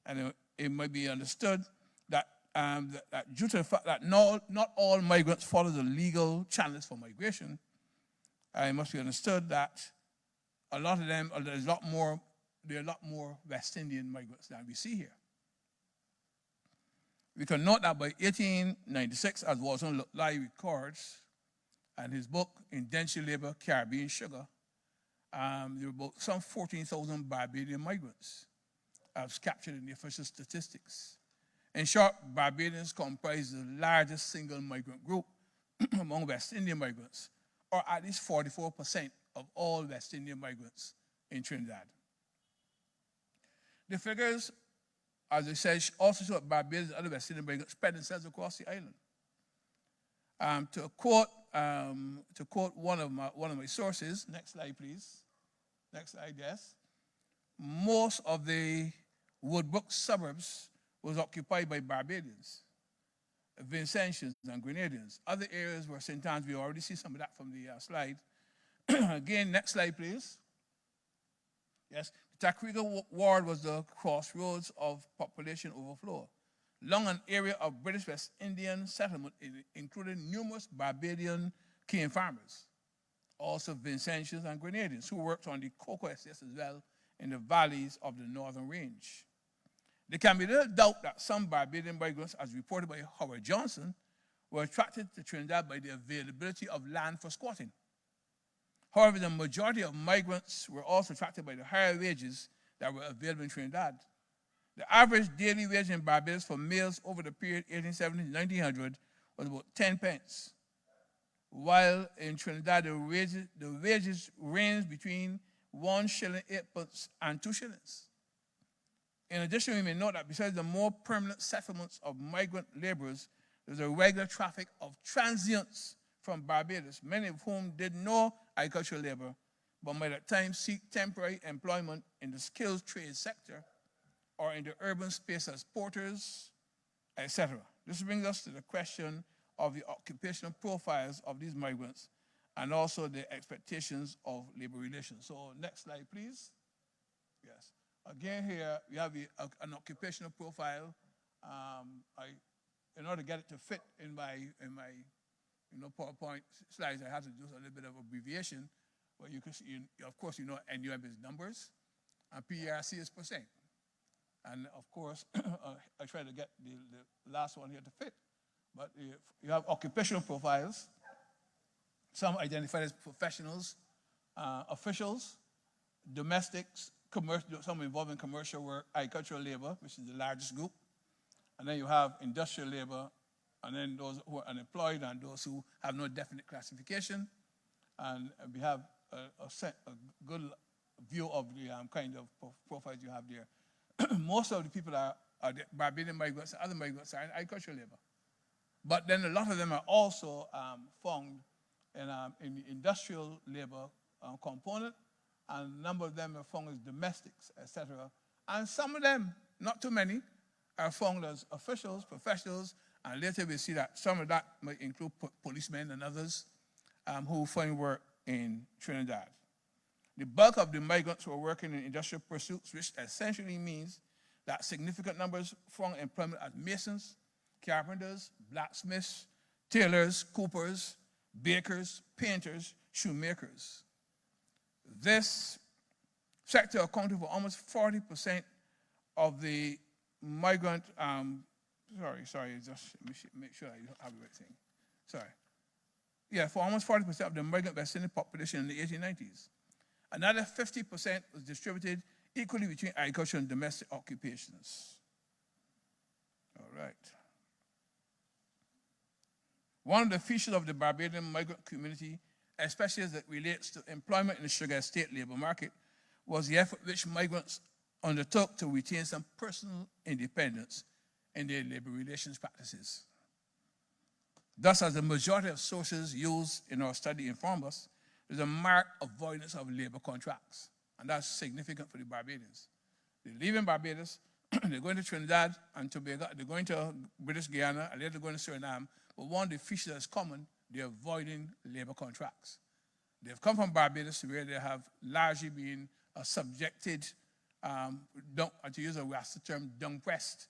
and it might be understood that, that due to the fact that not all migrants follow the legal channels for migration, it must be understood that a lot of them, there are a lot more West Indian migrants than we see here. We can note that by 1896, as Walton Lai records, and his book, Indentured Labor, Caribbean Sugar, there were about some 14,000 Barbadian migrants as captured in the official statistics. In short, Barbadians comprise the largest single migrant group among West Indian migrants, or at least 44% of all West Indian migrants in Trinidad. The figures, as I said, also show that Barbadians and other West Indian migrants spread themselves across the island. To quote one of my sources, next slide, please. Next slide, yes. Most of the Woodbrook suburbs was occupied by Barbadians, Vincentians, and Grenadians. Other areas were St. Anne's. We already see some of that from the slide. Again, next slide, please. Yes, the Takrika Ward was the crossroads of population overflow. Along an area of British West Indian settlement, including numerous Barbadian cane farmers, also Vincentians and Grenadians, who worked on the cocoa estates as well in the valleys of the northern range. There can be little doubt that some Barbadian migrants, as reported by Howard Johnson, were attracted to Trinidad by the availability of land for squatting. However, the majority of migrants were also attracted by the higher wages that were available in Trinidad. The average daily wage in Barbados for males over the period 1870 to 1900 was about 10 pence, while in Trinidad the wages ranged between 1 shilling 8 pence and 2 shillings. In addition, we may note that besides the more permanent settlements of migrant laborers, there's a regular traffic of transients from Barbados, many of whom did no agricultural labor, but might at times seek temporary employment in the skilled trade sector or in the urban space as porters, etc. This brings us to the question of the occupational profiles of these migrants and also the expectations of labor relations. So next slide, please. Yes. Again, here we have an occupational profile. In order to get it to fit in my PowerPoint slides, I had to do a little bit of abbreviation. But you can see, of course, NUM is numbers, and PERC is percent. And of course, I try to get the last one here to fit. But you have occupational profiles. Some identified as professionals, officials, domestics, some involved in commercial work, agricultural labor, which is the largest group. And then you have industrial labor, and then those who are unemployed and those who have no definite classification. And we have a good view of the kind of profiles you have there. Most of the people are the Barbadian migrants and other migrants are in agricultural labor. But then a lot of them are also found in the industrial labor component, and a number of them are found as domestics, etc. And some of them, not too many, are found as officials, professionals, and later we'll see that some of that might include policemen and others who find work in Trinidad. The bulk of the migrants were working in industrial pursuits, which essentially means that significant numbers found employment as masons, carpenters, blacksmiths, tailors, coopers, bakers, painters, shoemakers. This sector accounted for almost 40% of the migrant, just make sure I have the right thing. Sorry. Yeah, for almost 40% of the migrant West Indian population in the 1890s. Another 50% was distributed equally between agriculture and domestic occupations. All right. One of the features of the Barbadian migrant community, especially as it relates to employment in the sugar estate labor market, was the effort which migrants undertook to retain some personal independence in their labor relations practices. Thus, as the majority of sources used in our study inform us, there's a marked avoidance of labor contracts, and that's significant for the Barbadians. They're leaving Barbados, they're going to Trinidad and Tobago, they're going to British Guiana, and later going to Suriname, but one of the features that's common, they're avoiding labor contracts. They've come from Barbados where they have largely been subjected, to use a Rasta term, down-pressed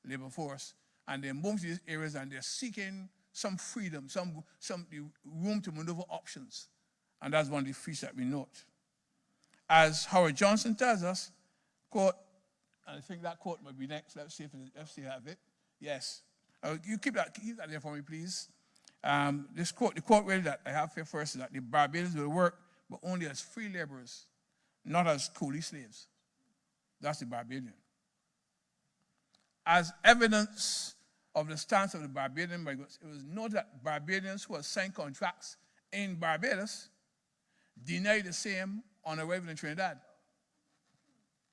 labor force, and they move to these areas and they're seeking some freedom, some room to maneuver options. And that's one of the features that we note. As Howard Johnson tells us, quote, and I think that quote might be next. Let's see if I have it. Yes. You keep that there for me, please. The quote really that I have here first is that the Barbadians will work, but only as free laborers, not as coolie slaves. That's the Barbadian. As evidence of the stance of the Barbadian migrants, it was noted that Barbadians who had signed contracts in Barbados denied the same on arrival in Trinidad.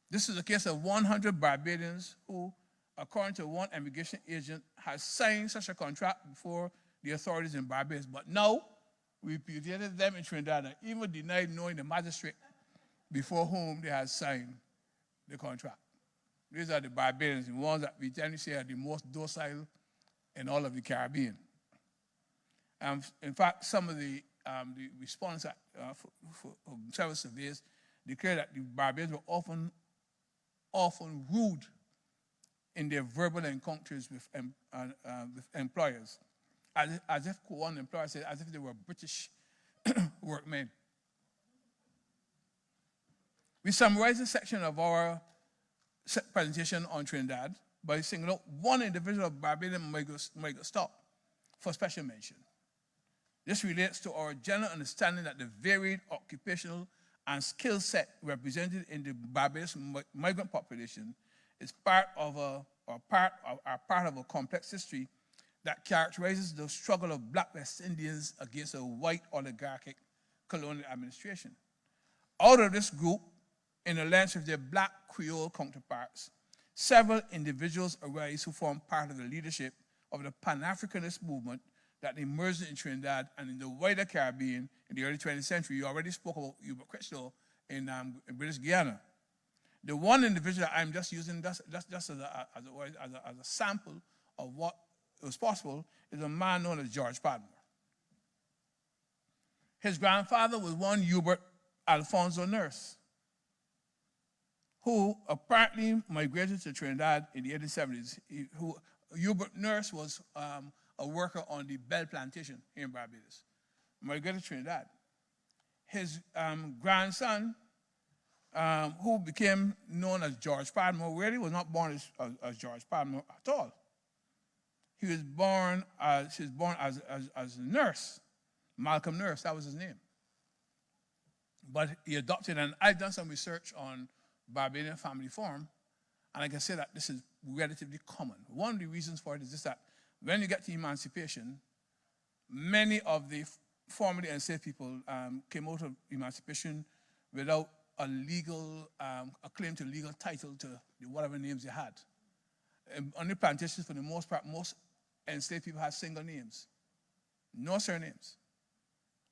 This is the case of 100 Barbadians who, according to one immigration agent, had signed such a contract before the authorities in Barbados, but now repudiated them in Trinidad and even denied knowing the magistrate before whom they had signed the contract. These are the Barbadians, the ones that we tend to say are the most docile in all of the Caribbean. In fact, some of the response for several surveys declare that the Barbadians were often rude in their verbal encounters with employers, as if one employer said, as if they were British workmen. We summarize this section of our presentation on Trinidad by singling out one individual of Barbadian migrant stock for special mention. This relates to our general understanding that the varied occupational and skill set represented in the Barbados migrant population is part of a complex history that characterizes the struggle of Black West Indians against a white oligarchic colonial administration. Out of this group, in alliance with their Black Creole counterparts, several individuals arise who form part of the leadership of the Pan-Africanist movement that emerged in Trinidad and in the wider Caribbean in the early 20th century. You already spoke about Hubert Critchlow in British Guiana. The one individual I'm just using just as a sample of what was possible is a man known as George Padmore. His grandfather was one Hubert Alfonso Nurse, who apparently migrated to Trinidad in the 1870s. Hubert Nurse was a worker on the Bell Plantation here in Barbados. Migrated to Trinidad. His grandson, who became known as George Padmore, really was not born as George Padmore at all. He was born as a nurse, Malcolm Nurse, that was his name. But he adopted, and I've done some research on Barbadian family form, and I can say that this is relatively common. One of the reasons for it is just that when you get to emancipation, many of the formerly enslaved people came out of emancipation without a claim to legal title to whatever names they had. On the plantations, for the most part, most enslaved people had single names, no surnames.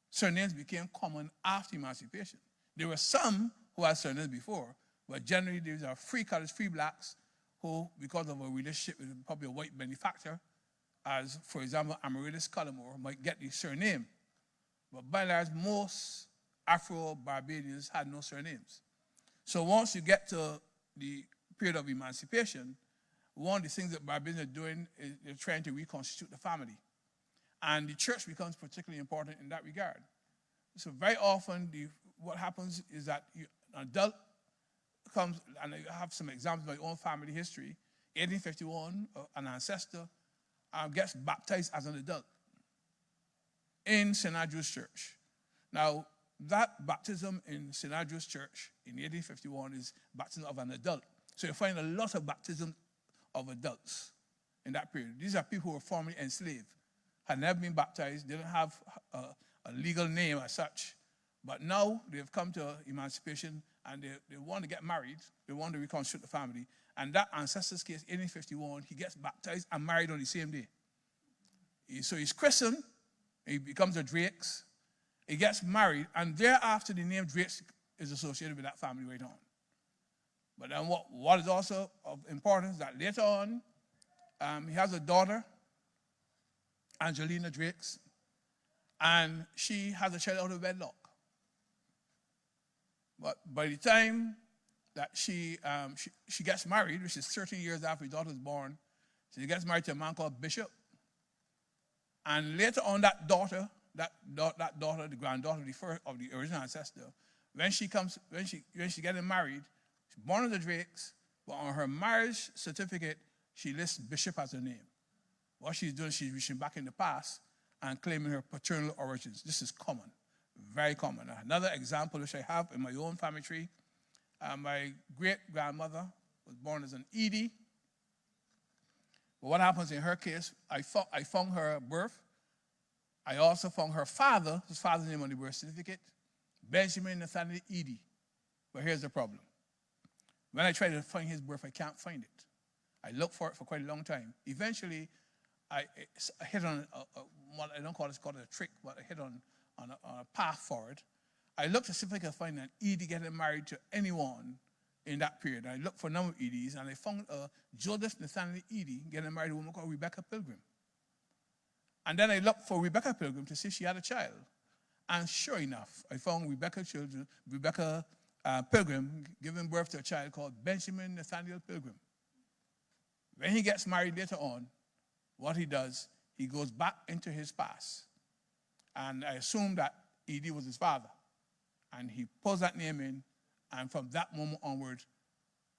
Surnames became common after emancipation. There were some who had surnames before, but generally these are free colors, free blacks, who, because of a relationship with probably a white benefactor, as, for example, Amaryllis Cullimore, might get the surname. But by and large, most Afro-Barbadians had no surnames. So once you get to the period of emancipation, one of the things that Barbadians are doing is they're trying to reconstitute the family. And the church becomes particularly important in that regard. So very often, what happens is that an adult comes, and I have some examples of my own family history. 1851, an ancestor gets baptized as an adult in St. Andrew's Church. Now, that baptism in St. Andrew's Church in 1851 is baptism of an adult. So you find a lot of baptism of adults in that period. These are people who were formerly enslaved, had never been baptized, didn't have a legal name as such, but now they've come to emancipation and they want to get married, they want to reconstruct the family. And that ancestor's case, 1851, he gets baptized and married on the same day. So he's christened, he becomes a Drakes, he gets married, and thereafter the name Drakes is associated with that family right on. But then what is also of importance is that later on, he has a daughter, Angelina Drakes, and she has a child out of wedlock. But by the time that she gets married, which is 13 years after his daughter was born, she gets married to a man called Bishop. And later on, that daughter, the granddaughter of the original ancestor, when she getting married, she's born as a Drakes, but on her marriage certificate, she lists Bishop as her name. What she's doing, she's reaching back in the past and claiming her paternal origins. This is common, very common. Another example which I have in my own family tree, my great-grandmother was born as an Edie. But what happens in her case, I found her birth. I also found her father, his father's name on the birth certificate, Benjamin Nathaniel Edie. But here's the problem. When I try to find his birth, I can't find it. I looked for it for quite a long time. Eventually, I hit on what I don't call it, it's called a trick, but I hit on a path forward. I looked to see if I could find an Edie getting married to anyone in that period. I looked for a number of Edies, and I found Joseph Nathaniel Edie getting married to a woman called Rebecca Pilgrim. And then I looked for Rebecca Pilgrim to see if she had a child. And sure enough, I found Rebecca Pilgrim giving birth to a child called Benjamin Nathaniel Pilgrim. When he gets married later on, what he does, he goes back into his past. And I assume that Edie was his father. And he pulls that name in, and from that moment onward,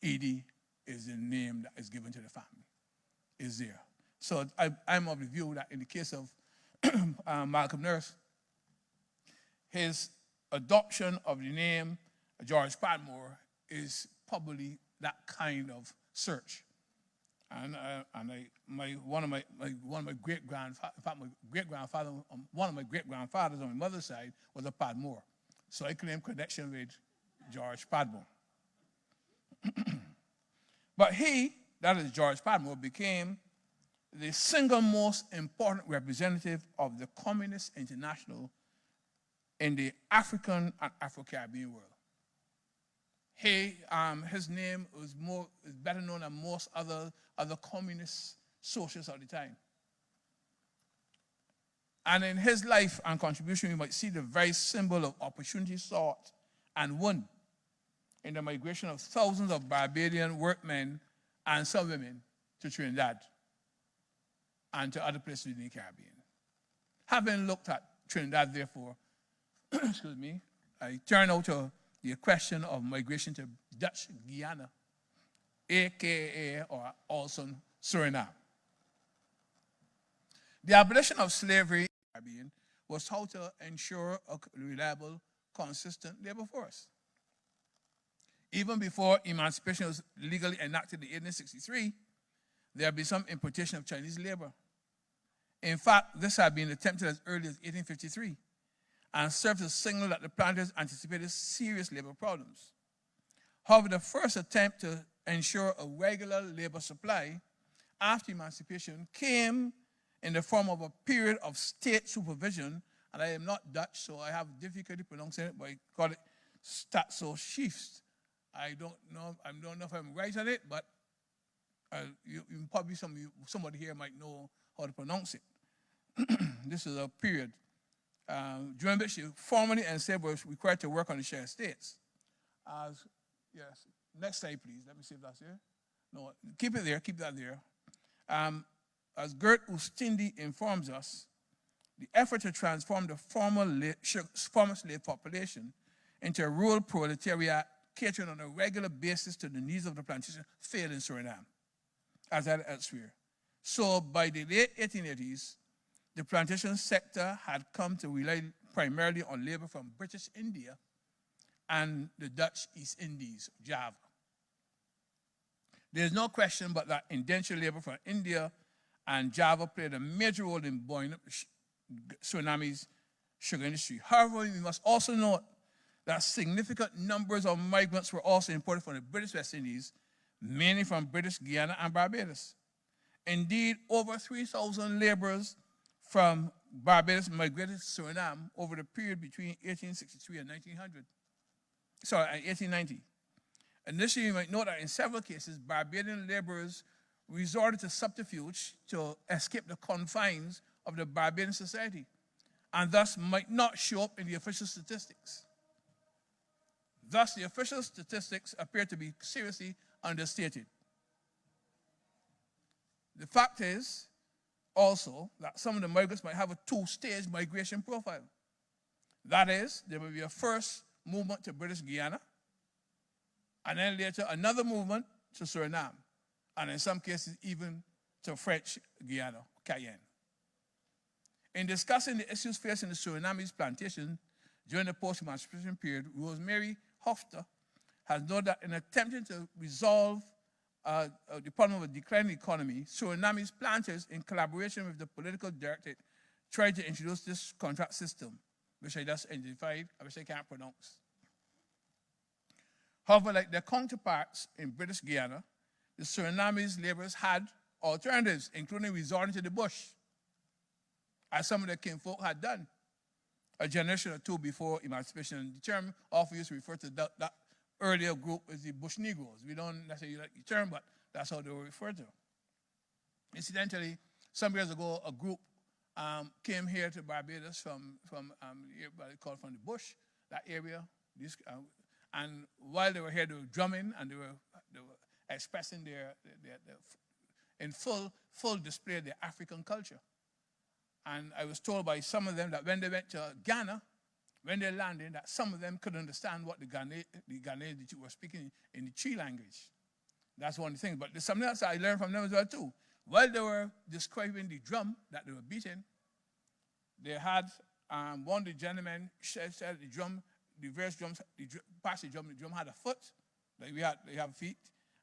Edie is the name that is given to the family. Is there. So I'm of the view that in the case of Malcolm Nurse, his adoption of the name George Padmore is probably that kind of search. And one of my great grandfathers on my mother's side was a Padmore. So I claim connection with George Padmore. But he, that is George Padmore, became the single most important representative of the Communist International in the African and Afro-Caribbean world. His name is better known than most other communist socialists of the time. And in his life and contribution, we might see the very symbol of opportunity sought and won in the migration of thousands of Barbadian workmen and some women to Trinidad and to other places in the Caribbean. Having looked at Trinidad, therefore, excuse me, I turn now to the question of migration to Dutch Guiana, a.k.a. or also Suriname. The abolition of slavery in the Caribbean was how to ensure a reliable, consistent labor force. Even before emancipation was legally enacted in 1863, there had been some importation of Chinese labor. In fact, this had been attempted as early as 1853 and served as a signal that the planters anticipated serious labor problems. However, the first attempt to ensure a regular labor supply after emancipation came in the form of a period of state supervision, and I am not Dutch, so I have difficulty pronouncing it, but I call it Staatsschiefst. I don't know if I'm right on it, but probably somebody here might know how to pronounce it. This is a period during which the formerly enslaved were required to work on the share estates. Yes, next slide, please. Let me see if that's here. No, keep it there, keep that there. As Gert Oostindi informs us, the effort to transform the former slave population into a rural proletariat catering on a regular basis to the needs of the plantation failed in Suriname, as elsewhere. So by the late 1880s, the plantation sector had come to rely primarily on labor from British India and the Dutch East Indies, Java. There is no question but that indentured labor from India and Java played a major role in buoying up Suriname's sugar industry. However, we must also note that significant numbers of migrants were also imported from the British West Indies, mainly from British Guiana and Barbados. Indeed, over 3,000 laborers from Barbados migrated to Suriname over the period between 1863 and 1890. Initially, you might note that in several cases, Barbadian laborers resorted to subterfuge to escape the confines of the Barbadian society, and thus might not show up in the official statistics. Thus, the official statistics appear to be seriously understated. The fact is also that some of the migrants might have a two-stage migration profile. That is, there will be a first movement to British Guiana, and then later another movement to Suriname, and in some cases even to French Guiana, Cayenne. In discussing the issues facing the Surinamese plantation during the post-emancipation period, Rosemary Hofter has noted that in attempting to resolve the problem of a declining economy, Suriname's planters, in collaboration with the political directorate, tried to introduce this contract system, which I just identified, which I can't pronounce. However, like their counterparts in British Guiana, the Surinamese laborers had alternatives, including resorting to the bush, as some of the kinfolk had done a generation or two before emancipation. The term often used to refer to that earlier group as the bush Negroes. We don't necessarily like the term, but that's how they were referred to. Incidentally, some years ago, a group came here to Barbados from what they call from the bush, that area. And while they were here, they were drumming and they were expressing their in full display their African culture. And I was told by some of them that when they went to Ghana, when they landed, that some of them couldn't understand what the Ghanaians were speaking in the Chi language. That's one thing. But there's something else I learned from them as well too. While they were describing the drum that they were beating, they had one of the gentlemen said the drum, the various drums, past the drum had a foot, like they have feet,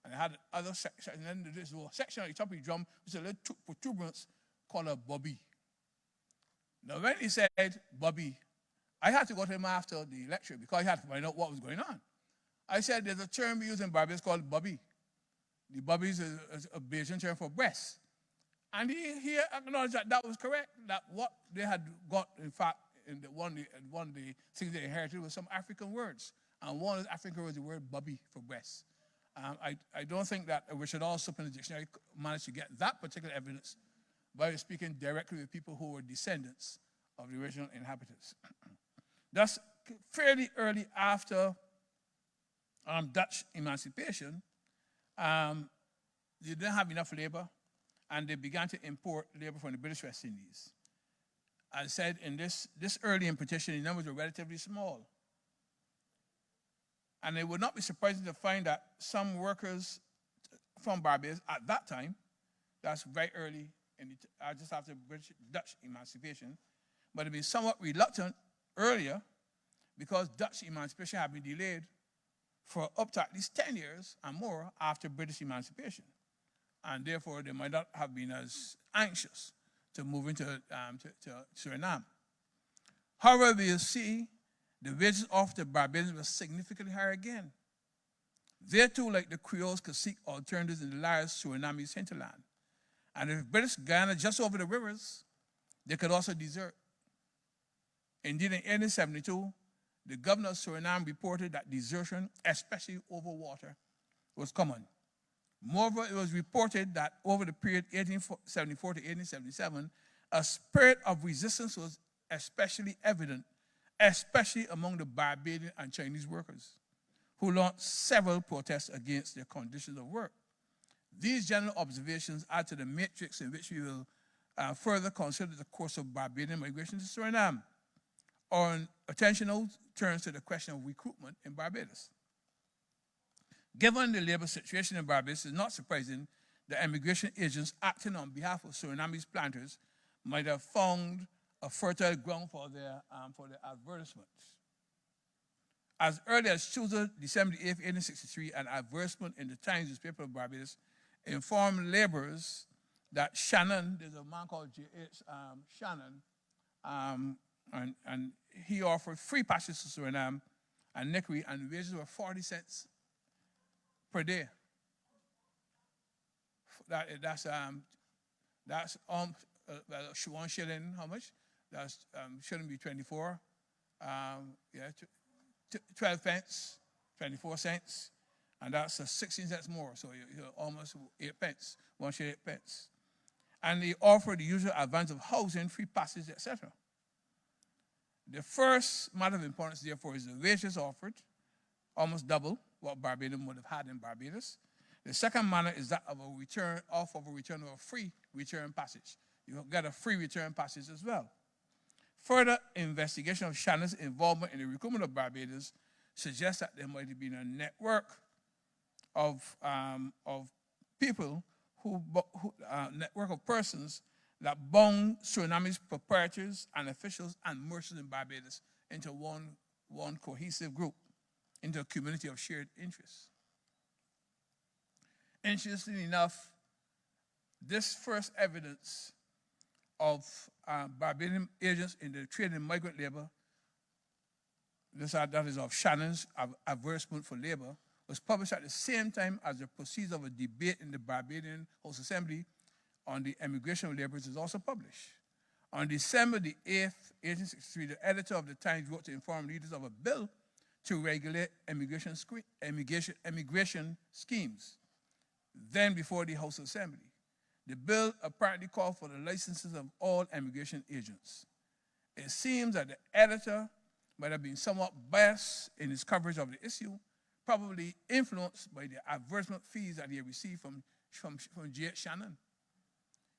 and they had other section, and then there's a section at the top of the drum, which is a little protuberance called a bobby. Now, when he said Bobby, I had to go to him after the lecture because I had to find out what was going on. I said, there's a term we use in Barbados called Bobby. The Bobby is a Bayesian term for breast. And he acknowledged that was correct, that what they had got, in fact, in one of the things they inherited was some African words. And one of the African words is the word Bobby for breast. I don't think that we should also, in the dictionary, manage to get that particular evidence by speaking directly with people who were descendants of the original inhabitants. Thus, fairly early after Dutch emancipation, they didn't have enough labor, and they began to import labor from the British West Indies. As I said, in this early importation, the numbers were relatively small. And it would not be surprising to find that some workers from Barbados at that time, that's very early, just after Dutch emancipation, but they'd be somewhat reluctant earlier because Dutch emancipation had been delayed for up to at least 10 years and more after British emancipation. And therefore, they might not have been as anxious to move into to Suriname. However, we'll see the wages of the Barbadians were significantly higher again. They too, like the Creoles, could seek alternatives in the large Surinamese hinterland. And if British Guiana just over the rivers, they could also desert. Indeed, in 1872, the governor of Suriname reported that desertion, especially over water, was common. Moreover, it was reported that over the period 1874 to 1877, a spirit of resistance was especially evident, especially among the Barbadian and Chinese workers, who launched several protests against their conditions of work. These general observations add to the matrix in which we will further considered the course of Barbadian migration to Suriname. Our attention now turns to the question of recruitment in Barbados. Given the labor situation in Barbados, it's not surprising that immigration agents acting on behalf of Surinamese planters might have found a fertile ground for their advertisements. As early as Tuesday, December 8, 1863, an advertisement in the Times newspaper of Barbados informed laborers that Shannon, there's a man called J.H. Shannon, and he offered free passage to Suriname and Nickerie, and wages were 40 cents per day. That's 1 shilling. How much? That's shouldn't be 24. 12 pence, 24 cents, and that's 16 cents more. So you're almost 8 pence. 1 shilling, 8 pence. And they offered the usual advance of housing, free passage, etc. The first matter of importance, therefore, is the wages offered, almost double what Barbadian would have had in Barbados. The second manner is that of a return of a free return passage. You get a free return passage as well. Further investigation of Shannon's involvement in the recruitment of Barbados suggests that there might have been a network of people network of persons that bound Suriname's proprietors and officials and merchants in Barbados into one cohesive group, into a community of shared interests. Interestingly enough, this first evidence of Barbadian agents in the trade in migrant labor, that is of Shannon's advertisement for labor, was published at the same time as the proceeds of a debate in the Barbadian House Assembly on the immigration of laborers is also published. On December the 8th, 1863, the editor of the Times wrote to inform leaders of a bill to regulate immigration schemes, then before the House Assembly. The bill apparently called for the licenses of all immigration agents. It seems that the editor might have been somewhat biased in his coverage of the issue, probably influenced by the advertisement fees that he had received from J. Shannon.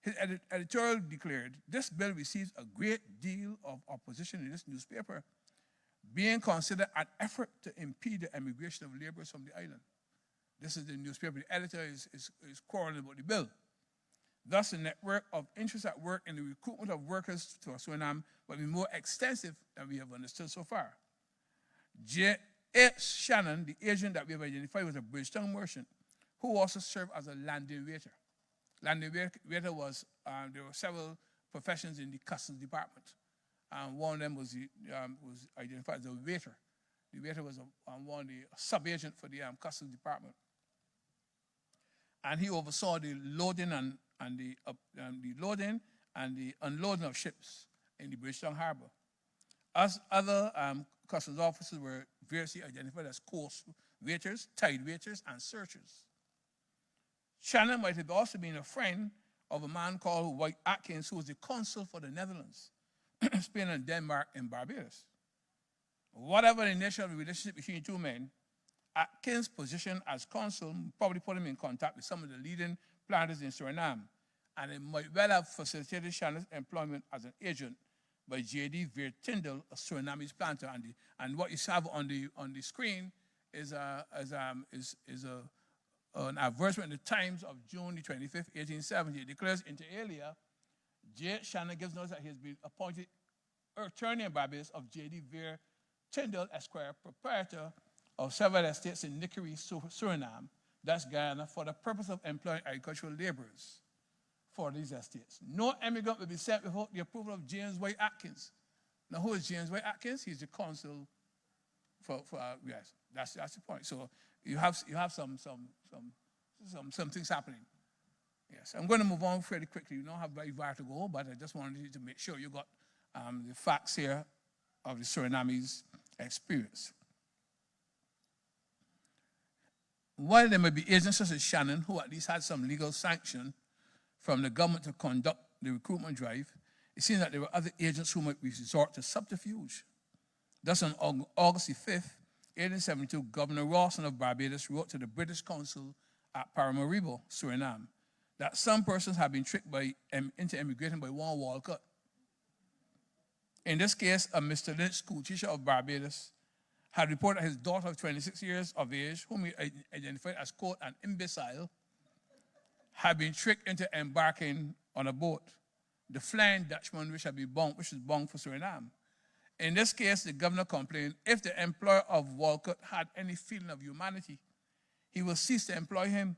His editorial declared, "This bill receives a great deal of opposition in this newspaper, being considered an effort to impede the immigration of laborers from the island." This is the newspaper. The editor is quarreling about the bill. Thus, the network of interest at work in the recruitment of workers to Suriname will be more extensive than we have understood so far. J.H. Shannon, the agent that we have identified, was a Bridgetown merchant who also served as a landing waiter. Landing waiter was, there were several professions in the customs department. One of them was identified as a waiter. The waiter was the sub-agent for the customs department. And he oversaw the loading and the unloading of ships in the Bridgetown Harbor. As other customs officers were variously identified as coast waiters, tide waiters, and searchers. Shannon might have also been a friend of a man called White Atkins, who was the consul for the Netherlands, Spain, and Denmark in Barbados. Whatever the nature of the relationship between the two men, Atkins' position as consul probably put him in contact with some of the leading planters in Suriname, and it might well have facilitated Shannon's employment as an agent by J.D. Veer Tyndall, a Surinamese planter. And what you have on the screen is an advertisement in the Times of June the 25th, 1870. It declares inter alia, J. Shannon gives notice that he has been appointed attorney in Barbados of J.D. Veer Tyndall, Esquire, proprietor of several estates in Nickerie, Suriname, that's Guyana, for the purpose of employing agricultural laborers for these estates. No immigrant will be sent without the approval of James White Atkins. Now, who is James White Atkins? He's the consul for yes. That's the point. So you have some things happening. Yes, I'm going to move on fairly quickly. You don't have very far to go, but I just wanted you to make sure you got the facts here of the Surinamese experience. While there may be agents such as Shannon, who at least had some legal sanction from the government to conduct the recruitment drive, it seems that there were other agents who might resort to subterfuge. Thus, on August 5th, 1872, Governor Rawson of Barbados wrote to the British consul at Paramaribo, Suriname, that some persons have been tricked into immigrating by one Walcott. In this case, a Mr. Lynch, school teacher of Barbados, had reported that his daughter of 26 years of age, whom he identified as, quote, an imbecile, had been tricked into embarking on a boat, the Flying Dutchman, which is bound for Suriname. In this case, the governor complained if the employer of Walcott had any feeling of humanity, he will cease to employ him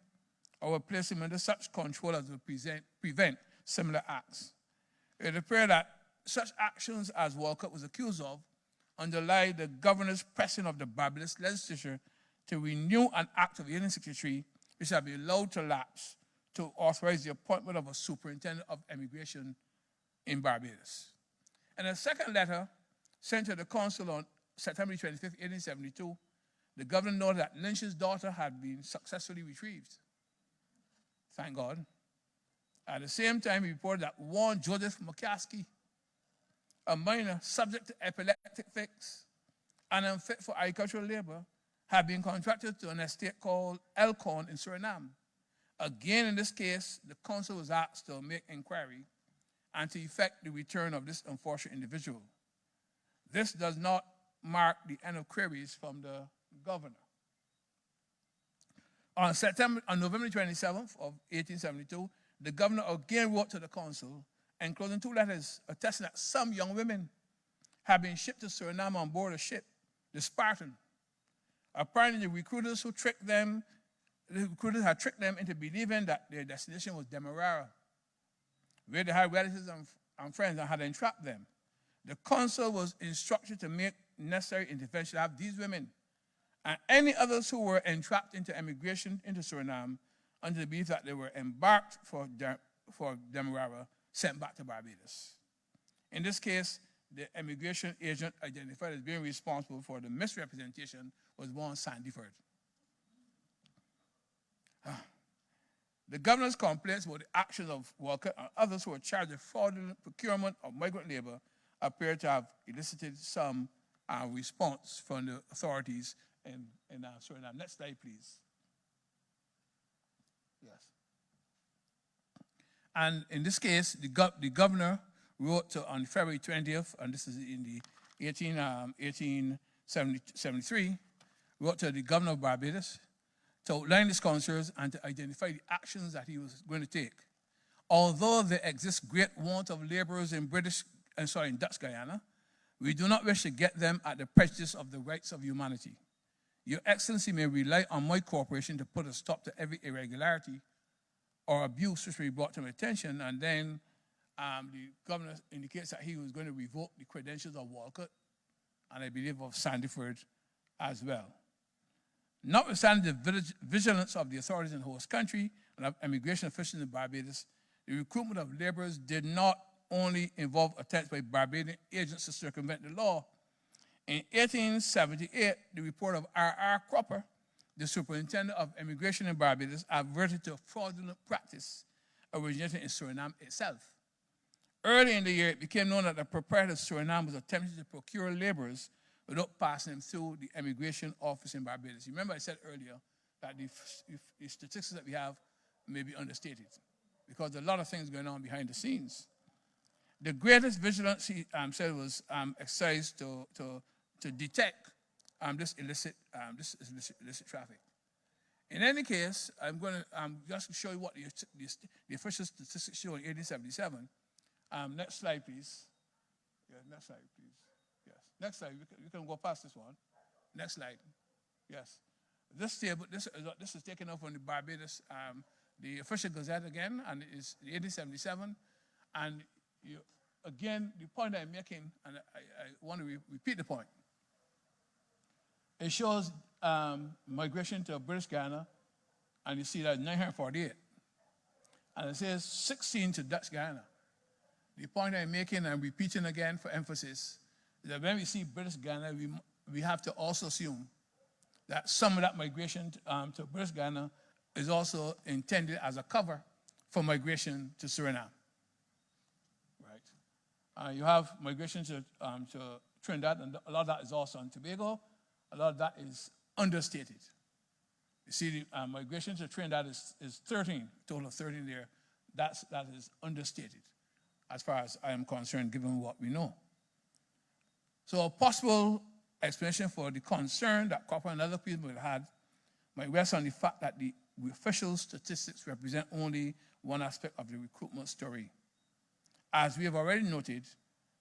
or will place him under such control as will prevent similar acts. It appeared that such actions as Walcott was accused of underlie the governor's pressing of the Barbados legislature to renew an act of 1863 which had been allowed to lapse to authorize the appointment of a superintendent of immigration in Barbados. In a second letter sent to the consul on September 25, 1872, the governor noted that Lynch's daughter had been successfully retrieved. Thank God. At the same time, he reported that one Joseph McCaskey, a minor subject to epileptic fits and unfit for agricultural labor, had been contracted to an estate called Elkhorn in Suriname. Again, in this case, the consul was asked to make inquiry and to effect the return of this unfortunate individual. This does not mark the end of queries from the governor. On November 27th of 1872, the governor again wrote to the consul, enclosing 2 letters attesting that some young women had been shipped to Suriname on board a ship, the Spartan. Apparently, the recruiters had tricked them into believing that their destination was Demerara, where they had relatives and friends and had entrapped them. The consul was instructed to make necessary intervention to have these women and any others who were entrapped into emigration into Suriname under the belief that they were embarked for Demerara sent back to Barbados. In this case, the immigration agent identified as being responsible for the misrepresentation was one Sandyford. The governor's complaints about the actions of Walcott and others who were charged with fraudulent procurement of migrant labor appear to have elicited some response from the authorities in Suriname. Next slide, please. Yes. And in this case, the governor wrote on February 20th, and this is in the 1873, wrote to the governor of Barbados to outline his concerns and to identify the actions that he was going to take. Although there exists great want of laborers in Dutch Guyana, we do not wish to get them at the prejudice of the rights of humanity. Your Excellency may rely on my cooperation to put a stop to every irregularity or abuse which will be brought to my attention. And then the governor indicates that he was going to revoke the credentials of Walcott and I believe of Sandyford as well. Notwithstanding the vigilance of the authorities in the host country and of immigration officials in Barbados, the recruitment of laborers did not only involve attempts by Barbadian agents to circumvent the law. In 1878, the report of R.R. Cropper, the superintendent of immigration in Barbados, adverted to a fraudulent practice originating in Suriname itself. Early in the year, it became known that the proprietor of Suriname was attempting to procure laborers without passing them through the immigration office in Barbados. You remember I said earlier that the statistics that we have may be understated because there are a lot of things going on behind the scenes. The greatest vigilance, he said, was exercised to detect this illicit traffic. In any case, I'm going to just show you what the official statistics show in 1877. Next slide, please. Yeah, next slide, please. Yes. Next slide. You can go past this one. Next slide. Yes. This table, this is taken off from the Barbados, the official Gazette again, and it's 1877. And again, the point I'm making, and I want to repeat the point. It shows migration to British Guyana, and you see that 948. And it says 16 to Dutch Guyana. The point I'm making, and repeating again for emphasis, is that when we see British Guyana, we have to also assume that some of that migration to British Guyana is also intended as a cover for migration to Suriname. Right? You have migration to Trinidad, and a lot of that is also on Tobago. A lot of that is understated. You see, the migration to Trinidad is 13, total of 13 there. that is understated as far as I am concerned, given what we know. So a possible explanation for the concern that Copper and other people had might rest on the fact that the official statistics represent only one aspect of the recruitment story. As we have already noted,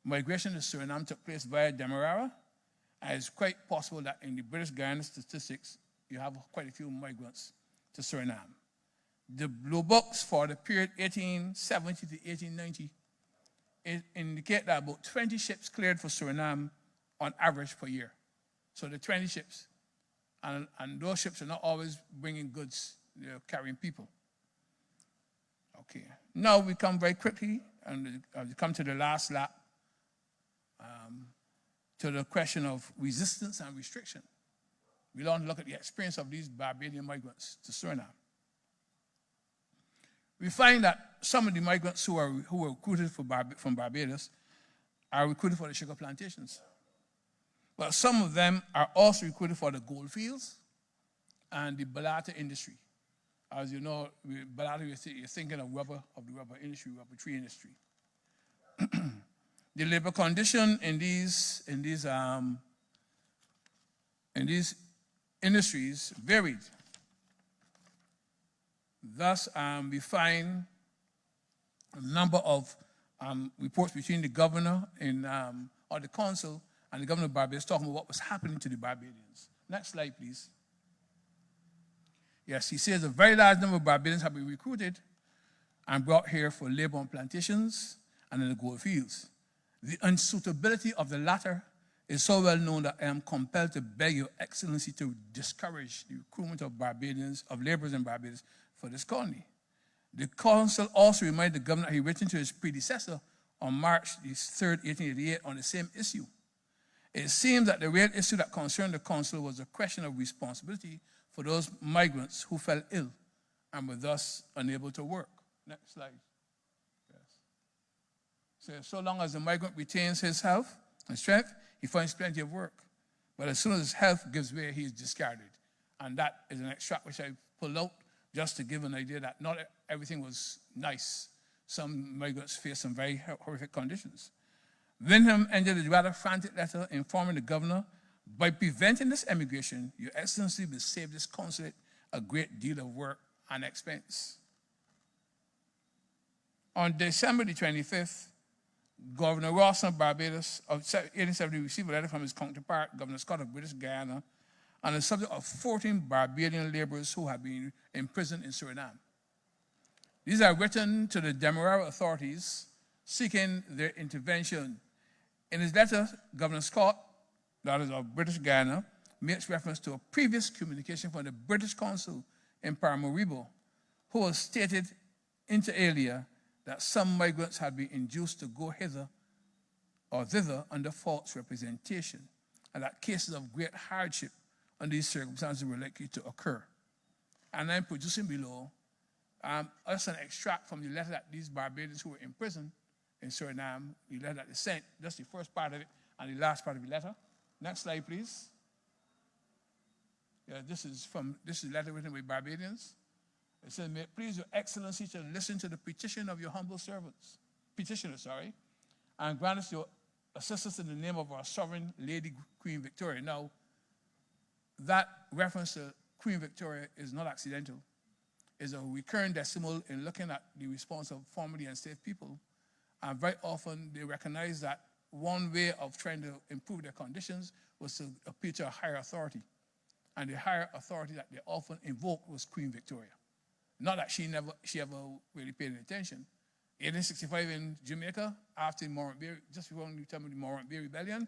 migration to Suriname took place via Demerara, and it's quite possible that in the British Guyana statistics, you have quite a few migrants to Suriname. The blue books for the period 1870 to 1890 indicate that about 20 ships cleared for Suriname on average per year. So the 20 ships, and those ships are not always bringing goods, they're carrying people. Okay, now we come very quickly, and we come to the last lap, to the question of resistance and restriction. We want to look at the experience of these Barbadian migrants to Suriname. We find that some of the migrants who were recruited from Barbados are recruited for the sugar plantations. But some of them are also recruited for the gold fields and the balata industry. As you know, balata, you're thinking of the rubber industry, rubber tree industry. The labor condition in these industries varied. Thus, we find a number of reports between the governor or the consul and the governor of Barbados talking about what was happening to the Barbadians. Next slide, please. Yes, he says a very large number of Barbadians have been recruited and brought here for labor on plantations and in the gold fields. The unsuitability of the latter is so well known that I am compelled to beg your excellency to discourage the recruitment of Barbadians, of laborers in Barbados for this colony. The consul also reminded the governor that he written to his predecessor on March 3rd, 1888 on the same issue. It seems that the real issue that concerned the consul was a question of responsibility for those migrants who fell ill and were thus unable to work. Next slide. Yes. So long as the migrant retains his health and strength, he finds plenty of work. But as soon as his health gives way, he is discarded. And that is an extract which I pulled out just to give an idea that not everything was nice. Some migrants faced some very horrific conditions. Wyndham ended a rather frantic letter informing the governor, by preventing this emigration, your excellency will save this consulate a great deal of work and expense. On December the 25th, Governor Ross of Barbados of 1870 received a letter from his counterpart, Governor Scott of British Guyana, on the subject of 14 Barbadian laborers who had been imprisoned in Suriname. These are written to the Demerara authorities seeking their intervention. In his letter, Governor Scott, that is of British Guyana, makes reference to a previous communication from the British consul in Paramaribo, who was stated inter alia that some migrants had been induced to go hither or thither under false representation, and that cases of great hardship under these circumstances were likely to occur. And I'm producing below just an extract from the letter that these Barbadians who were in prison in Suriname, the letter that they sent, just the first part of it and the last part of the letter. Next slide, please. Yeah, this is a letter written by Barbadians. It says, may it please your excellency to listen to the petition of your humble servants, and grant us your assistance in the name of our sovereign Lady Queen Victoria. Now, that reference to Queen Victoria is not accidental. It's a recurrent decimal in looking at the response of formerly enslaved people. And very often they recognize that one way of trying to improve their conditions was to appeal to a higher authority. And the higher authority that they often invoked was Queen Victoria. Not that she ever really paid any attention. 1865 in Jamaica, after just before the time of the Morant Bay Rebellion,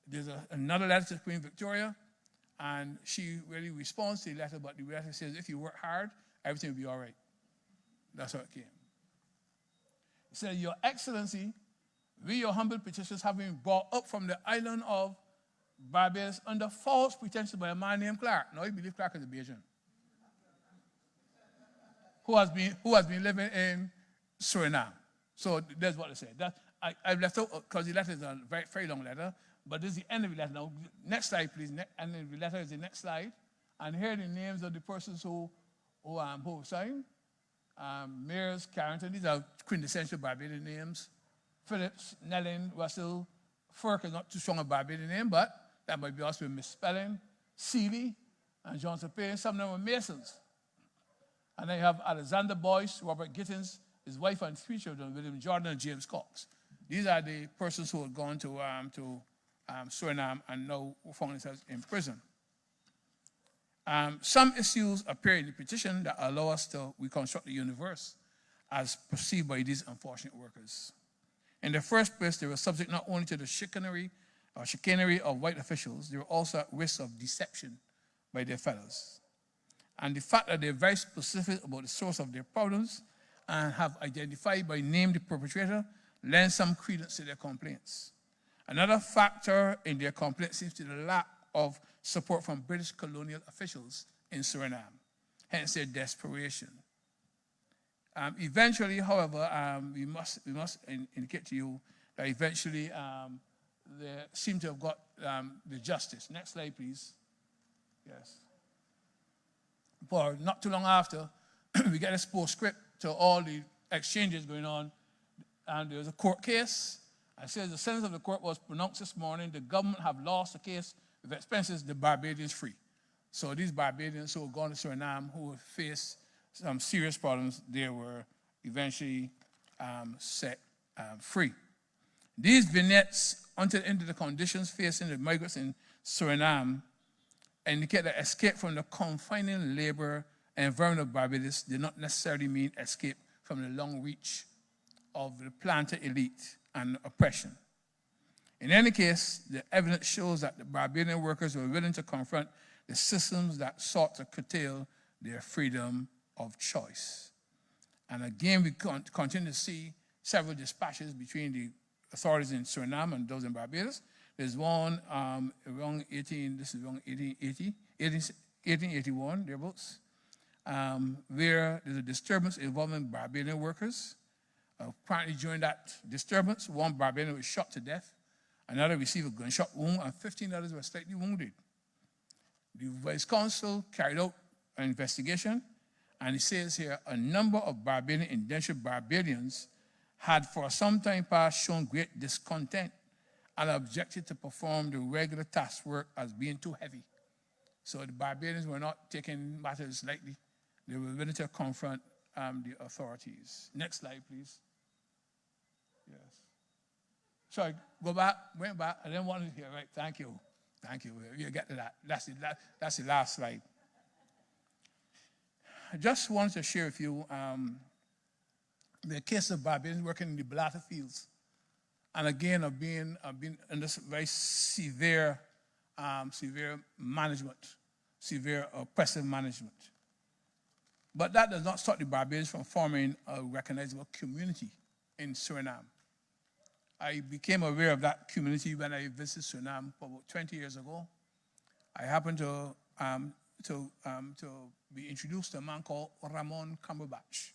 there's another letter to Queen Victoria, and she really responds to the letter, but the letter says, if you work hard, everything will be all right. That's how it came. It said, Your Excellency, we, your humble petitioners, have been brought up from the island of Barbados under false pretenses by a man named Clark. Now, you believe Clark is a Bajan. Who has been living in Suriname. So that's what I said. I've left out, because the letter is a very, very long letter, but this is the end of the letter. Now, next slide, please. And the letter is the next slide. And here are the names of the persons who signed. Mears, Carrington, these are quintessential Barbadian names. Phillips, Nellin, Russell, Firk is not too strong a Barbadian name, but that might be also a misspelling. Seeley and Johnson Payne, some of them were Masons. And then you have Alexander Boyce, Robert Gittins, his wife and 3 children, William Jordan and James Cox. These are the persons who had gone to Suriname and now found themselves in prison. Some issues appear in the petition that allow us to reconstruct the universe as perceived by these unfortunate workers. In the first place, they were subject not only to the chicanery of white officials, they were also at risk of deception by their fellows. And the fact that they're very specific about the source of their problems and have identified by name the perpetrator lends some credence to their complaints. Another factor in their complaints seems to be the lack of support from British colonial officials in Suriname, hence their desperation. Eventually, however, we must indicate to you that eventually they seem to have got the justice. Next slide, please. Yes. For not too long after, we get this postscript to all the exchanges going on, and there was a court case. It says the sentence of the court was pronounced this morning. The government have lost the case with expenses. The Barbadians free. So these Barbadians who had gone to Suriname, who would face some serious problems, they were eventually set free. These vignettes entered into the conditions facing the migrants in Suriname indicate that escape from the confining labor environment of Barbados did not necessarily mean escape from the long reach of the planter elite and oppression. In any case, the evidence shows that the Barbadian workers were willing to confront the systems that sought to curtail their freedom of choice. And again, we continue to see several dispatches between the authorities in Suriname and those in Barbados. There's one around 1881, thereabouts, where there's a disturbance involving Barbadian workers. Apparently during that disturbance, one Barbadian was shot to death, another received a gunshot wound, and 15 others were slightly wounded. The Vice Consul carried out an investigation, and he says here, a number of Barbadian indentured Barbadians had for some time past shown great discontent and objected to perform the regular task work as being too heavy. So the Barbadians were not taking matters lightly. They were willing to confront the authorities. Next slide, please. Yes. Sorry, go back, went back. I didn't want it here, right? Thank you. Thank you. We'll get to that. That's the last slide. I just wanted to share with you the case of Barbadians working in the Balata fields. And again, I've been in this very severe management, severe oppressive management. But that does not stop the Barbadians from forming a recognizable community in Suriname. I became aware of that community when I visited Suriname about 20 years ago. I happened to be introduced to a man called Ramon Cumberbatch.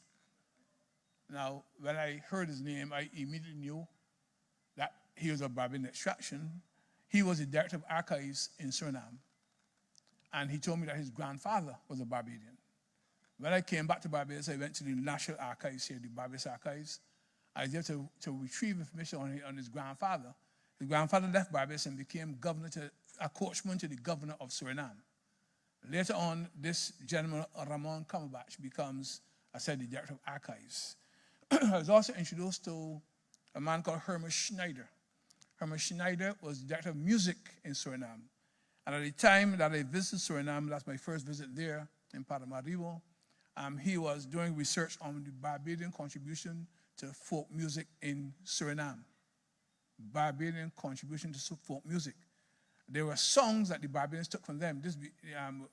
Now, when I heard his name, I immediately knew that he was of Barbadian extraction. He was the director of archives in Suriname. And he told me that his grandfather was a Barbadian. When I came back to Barbados, I went to the National Archives here, the Barbados Archives. I was there to retrieve information on his grandfather. His grandfather left Barbados and became a coachman to the governor of Suriname. Later on, this gentleman, Ramon Cumberbatch, becomes, I said, the director of archives. I was also introduced to a man called Herman Schneider. Herman Schneider was the director of music in Suriname. And at the time that I visited Suriname, that's my first visit there in Paramaribo, he was doing research on the Barbadian contribution to folk music in Suriname. Barbadian contribution to folk music. There were songs that the Barbadians took from them. This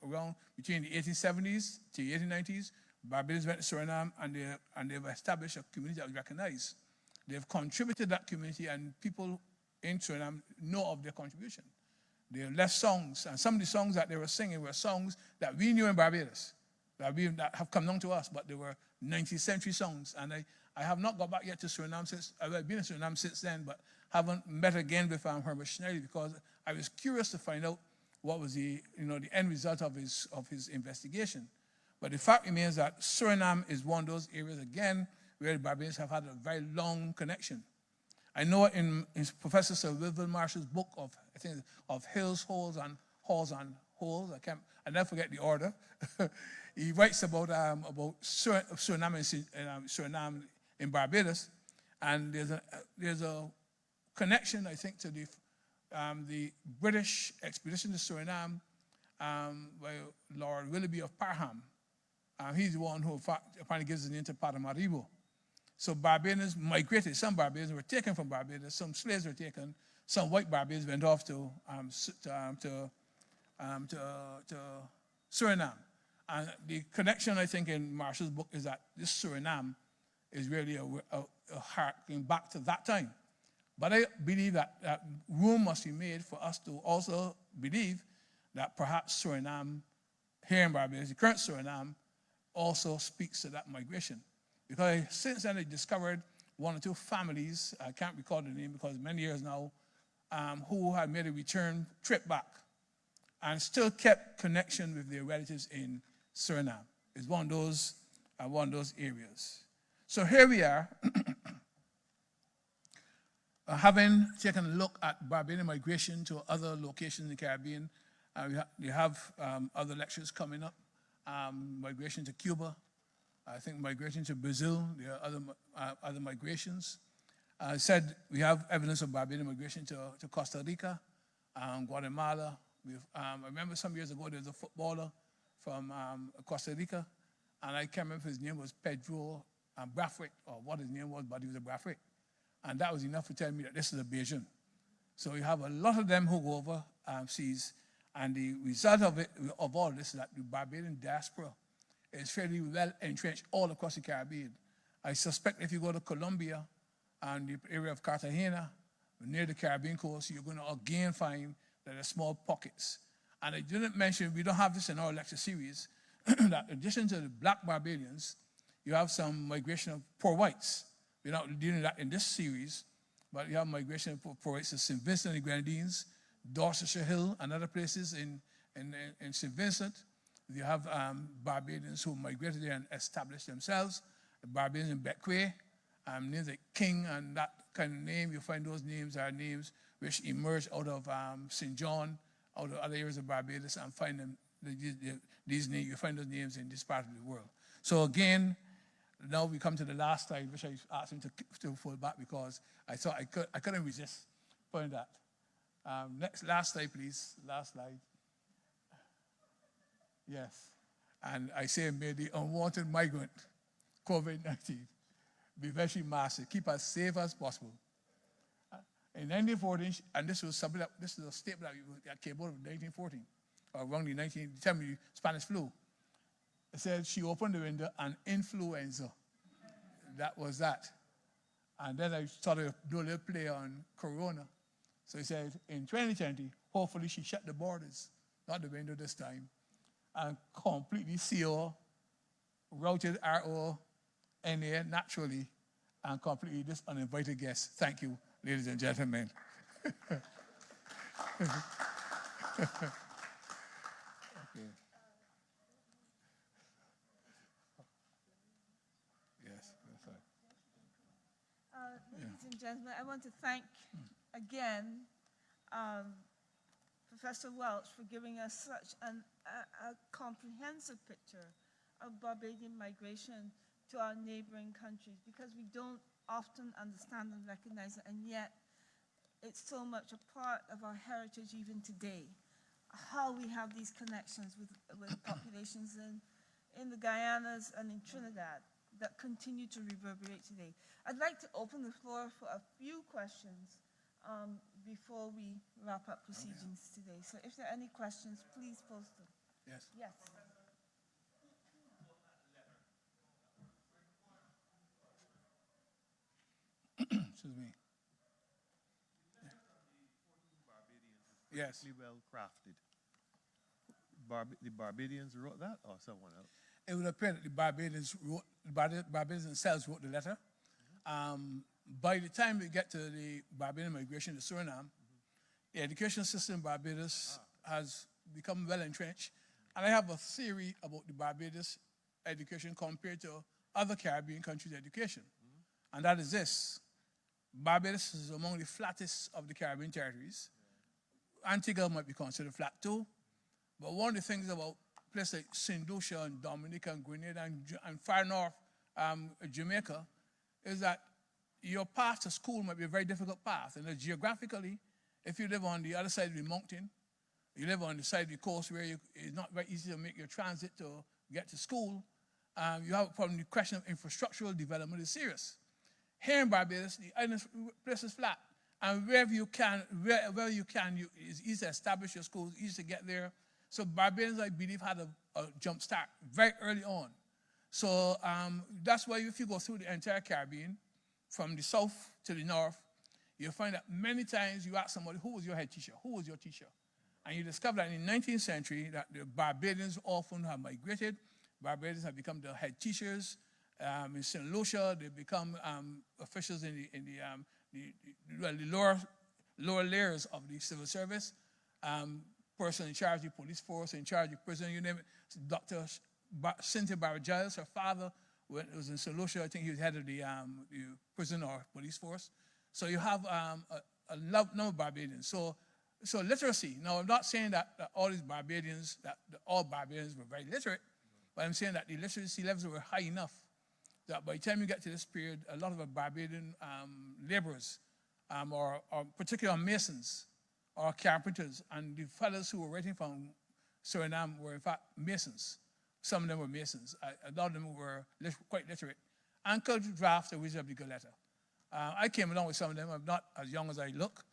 around between the 1870s to the 1890s, Barbadians went to Suriname and they've established a community that was recognized. They've contributed to that community, and people in Suriname know of their contribution. They left songs, and some of the songs that they were singing were songs that we knew in Barbados, that have come down to us, but they were 19th century songs. And I have not got back yet to Suriname since, I've been in Suriname since then, but haven't met again with Herbert Schneider because I was curious to find out what was the end result of his investigation. But the fact remains that Suriname is one of those areas, again, where the Barbadians have had a very long connection. I know in Professor Sir Wilbur Marshall's book of, I think, of Hills, Holes, and Halls and Holes, I never forget the order. He writes about Suriname in Barbados, and there's a connection, I think, to the British expedition to Suriname by Lord Willoughby of Parham. He's the one who apparently gives the name to Paramaribo. So Barbadians migrated. Some Barbadians were taken from Barbados. Some slaves were taken. Some white Barbadians went off to Suriname. And the connection, I think, in Marshall's book is that this Suriname is really a harking back to that time. But I believe that room must be made for us to also believe that perhaps Suriname, here in Barbados, the current Suriname, also speaks to that migration. Because since then, they discovered one or two families, I can't recall the name because many years now, who had made a return trip back and still kept connection with their relatives in Suriname. It's one of those areas. So here we are, having taken a look at Barbadian migration to other locations in the Caribbean. We have other lectures coming up, migration to Cuba, I think migration to Brazil, there are other migrations. I said we have evidence of Barbadian migration to Costa Rica, Guatemala. I remember some years ago there was a footballer from Costa Rica, and I can't remember if his name was Pedro Brathwaite, or what his name was, but he was a Brathwaite. And that was enough to tell me that this is a Bajan. So you have a lot of them who go over seas, and the result of all this is that the Barbadian diaspora is fairly well entrenched all across the Caribbean. I suspect if you go to Colombia and the area of Cartagena, near the Caribbean coast, you're going to again find that there are small pockets. And I didn't mention, we don't have this in our lecture series, that in addition to the black Barbadians, you have some migration of poor whites. We're not dealing with that in this series, but you have migration of poor whites to St. Vincent and the Grenadines, Dorsetshire Hill, and other places in St. Vincent. You have Barbadians who migrated there and established themselves. The Barbadians in Bequia, names like King and that kind of name. You find those names are names which emerge out of St. John, out of other areas of Barbados, and find them. These names, you find those names in this part of the world. So again, now we come to the last slide, which I asked him to fall back because I thought I couldn't resist putting that. Last slide, please. Last slide. Yes. And I say, may the unwanted migrant, COVID-19, be very massive. Keep us safe as possible. In 1914, and this is a statement that came out of 1914, or around the time of the Spanish flu. It said she opened the window and influenza. That was that. And then I started to do a little play on Corona. So he said, in 2020, hopefully she shut the borders, not the window this time, and completely CO, routed RONA naturally, and completely this uninvited guest. Thank you, ladies and gentlemen. Okay. Yes, that's right. Ladies and gentlemen, I want to thank again Professor Welch for giving us such a comprehensive picture of Barbadian migration to our neighboring countries, because we don't often understand and recognize it, and yet it's so much a part of our heritage even today, how we have these connections with populations in the Guyanas and in Trinidad that continue to reverberate today. I'd like to open the floor for a few questions before we wrap up proceedings today. So if there are any questions, please post them. Yes. Yes. Excuse me. Yes. Well crafted. The Barbadians wrote that, or someone else? It would appear that the Barbadians themselves wrote the letter. By the time we get to the Barbadian migration to Suriname, the education system in Barbados has become well entrenched. And I have a theory about the Barbados education compared to other Caribbean countries' education. And that is this. Barbados is among the flattest of the Caribbean territories. Antigua might be considered flat too. But one of the things about places like St. Lucia and Dominica and Grenada and far north Jamaica is that your path to school might be a very difficult path. And geographically, if you live on the other side of the mountain, you live on the side of the coast where it's not very easy to make your transit to get to school, you have a problem. The question of infrastructural development is serious. Here in Barbados, the island place is flat. And wherever you can, it's easy to establish your schools, easy to get there. So Barbadians, I believe, had a jump start very early on. So that's why if you go through the entire Caribbean, from the south to the north, you'll find that many times you ask somebody, who was your head teacher? Who was your teacher? And you discover that in the 19th century, that the Barbadians often have migrated. Barbadians have become the head teachers. In St. Lucia, they become officials in the lower layers of the civil service. Person in charge of the police force, in charge of prison, you name it. Dr. Cynthia Barbados, her father, when it was in St. Lucia, I think he was head of the prison or police force. So you have a number of Barbadians. So literacy. Now, I'm not saying that all these Barbadians, all Barbadians were very literate, but I'm saying that the literacy levels were high enough that by the time you get to this period, a lot of the Barbadian laborers, or particularly masons or carpenters, and the fellows who were writing from Suriname were in fact masons. Some of them were masons. A lot of them were quite literate and could draft a reasonably good letter. I came along with some of them. I'm not as young as I look.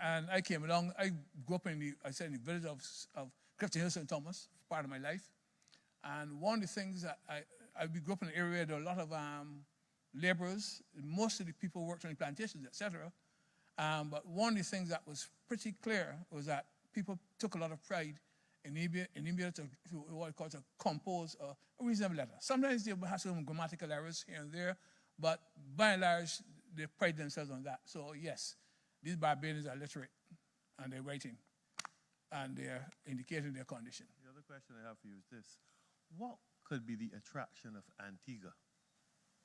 And I came along. I grew up in the village of Clifton Hill, St. Thomas, for part of my life. And one of the things that I grew up in an area where there were a lot of laborers. Most of the people worked on the plantations, etc. But one of the things that was pretty clear was that people took a lot of pride in being able to what we call to compose a reasonable letter. Sometimes they have some grammatical errors here and there, but by and large, they pride themselves on that. So yes, these Barbadians are literate, and they're writing, and they're indicating their condition. The other question I have for you is this. What could be the attraction of Antigua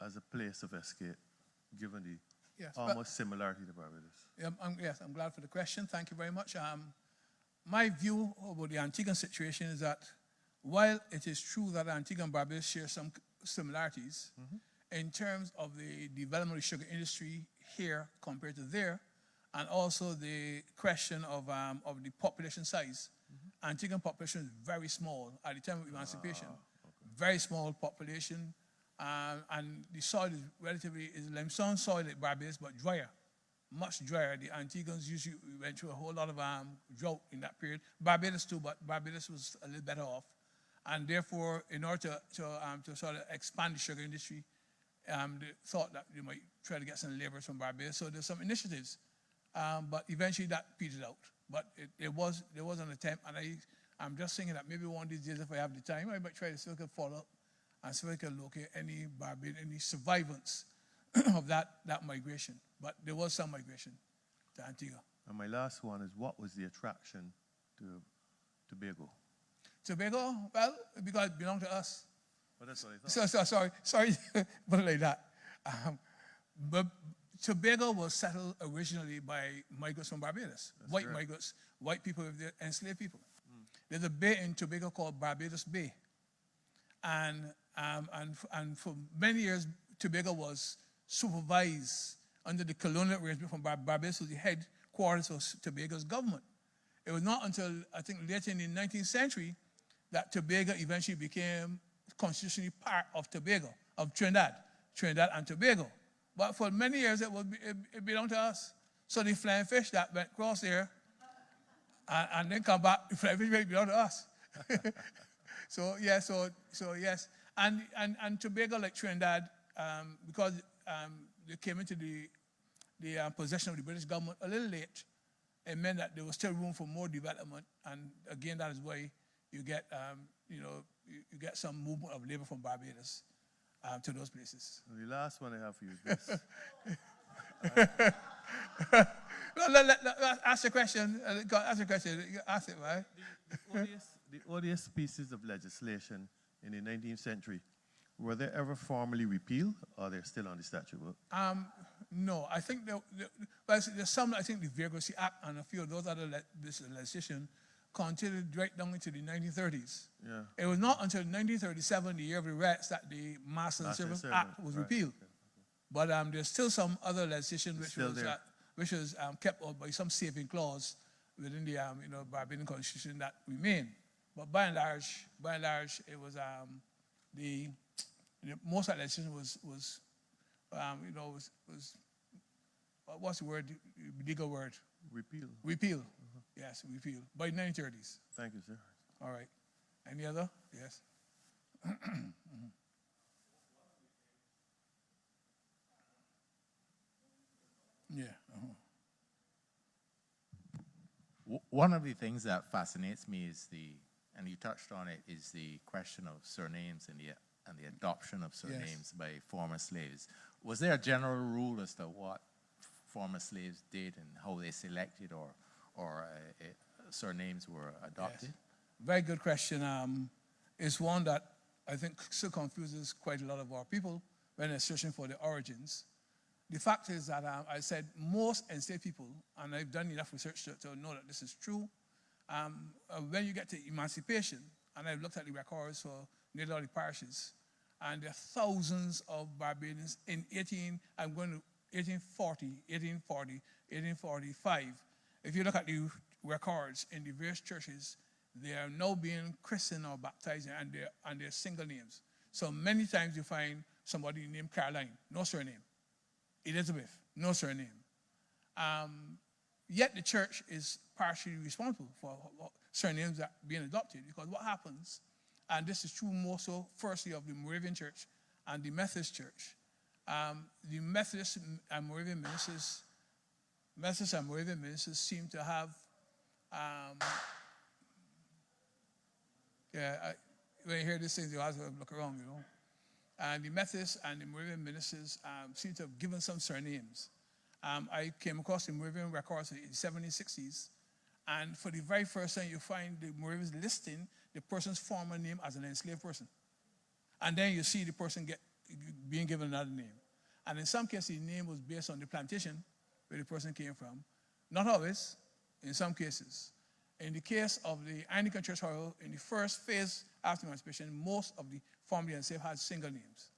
as a place of escape, given the almost similarity to Barbados? Yes, I'm glad for the question. Thank you very much. My view about the Antiguan situation is that while it is true that Antigua and Barbados share some similarities in terms of the development of the sugar industry here compared to there, and also the question of the population size. Antiguan population is very small at the time of emancipation. Very small population, and the soil is relatively limestone soil like Barbados, but drier. Much drier. The Antiguans usually went through a whole lot of drought in that period. Barbados too, but Barbados was a little better off. And therefore, in order to sort of expand the sugar industry, they thought that they might try to get some laborers from Barbados. So there's some initiatives, but eventually that petered out. But there was an attempt, and I'm just thinking that maybe one of these days, if I have the time, I might try to see if I can follow up and see if I can locate any Barbadian, any survivance of that migration. But there was some migration to Antigua. And my last one is, what was the attraction to Tobago? Tobago, well, because it belonged to us. Well, that's what I thought. Sorry, put it like that. But Tobago was settled originally by migrants from Barbados, white migrants, white people, enslaved people. There's a bay in Tobago called Barbados Bay. And for many years, Tobago was supervised under the colonial arrangement from Barbados was the headquarters of Tobago's government. It was not until, I think, later in the 19th century that Tobago eventually became constitutionally part of Tobago, of Trinidad and Tobago. But for many years, it belonged to us. So the flying fish that went across there and then come back, the flying fish belonged to us. So yes. And Tobago, like Trinidad, because they came into the possession of the British government a little late, it meant that there was still room for more development. And again, that is why you get, you get some movement of labor from Barbados to those places. The last one I have for you is this. Ask the question. Ask the question. Ask it, right? The odious pieces of legislation in the 19th century, were they ever formally repealed, or they're still on the statute book? No, I think there's some, I think the Vagrancy Act and a few of those other legislation continued right down into the 1930s. Yeah. It was not until 1937, the year of the riots, that the Master and Servant Act was repealed. Okay. But there's still some other legislation which was kept out by some saving clause within the Barbadian Constitution that remained. But by and large, it was the most of that legislation was what's the word? The legal word? Repeal. Repeal. Yes, repeal. By 1930s. Thank you, sir. All right. Any other? Yes. Yeah. One of the things that fascinates me is and you touched on it, is the question of surnames and the adoption of surnames by former slaves. Was there a general rule as to what former slaves did and how they selected or surnames were adopted? Yes. Very good question. It's one that I think still confuses quite a lot of our people when they're searching for the origins. The fact is that I said most enslaved people, and I've done enough research to know that this is true, when you get to emancipation, and I've looked at the records for nearly all the parishes, and there are thousands of Barbadians in 1840, 1845. If you look at the records in the various churches, they are now being christened or baptized, and they're single names. So many times you find somebody named Caroline, no surname. Elizabeth, no surname. Yet the church is partially responsible for surnames that being adopted, because what happens, and this is true more so firstly of the Moravian Church and the Methodist Church, the Methodist and Moravian ministers seem to have, when you hear these things, you have to look around, And the Methodists and the Moravian ministers seem to have given some surnames. I came across the Moravian records in the 1760s, and for the very first time, you find the Moravians listing the person's former name as an enslaved person. And then you see the person being given another name. And in some cases, the name was based on the plantation where the person came from. Not always, in some cases. In the case of the Anglican Church, however, in the first phase after emancipation, most of the formerly enslaved had single names.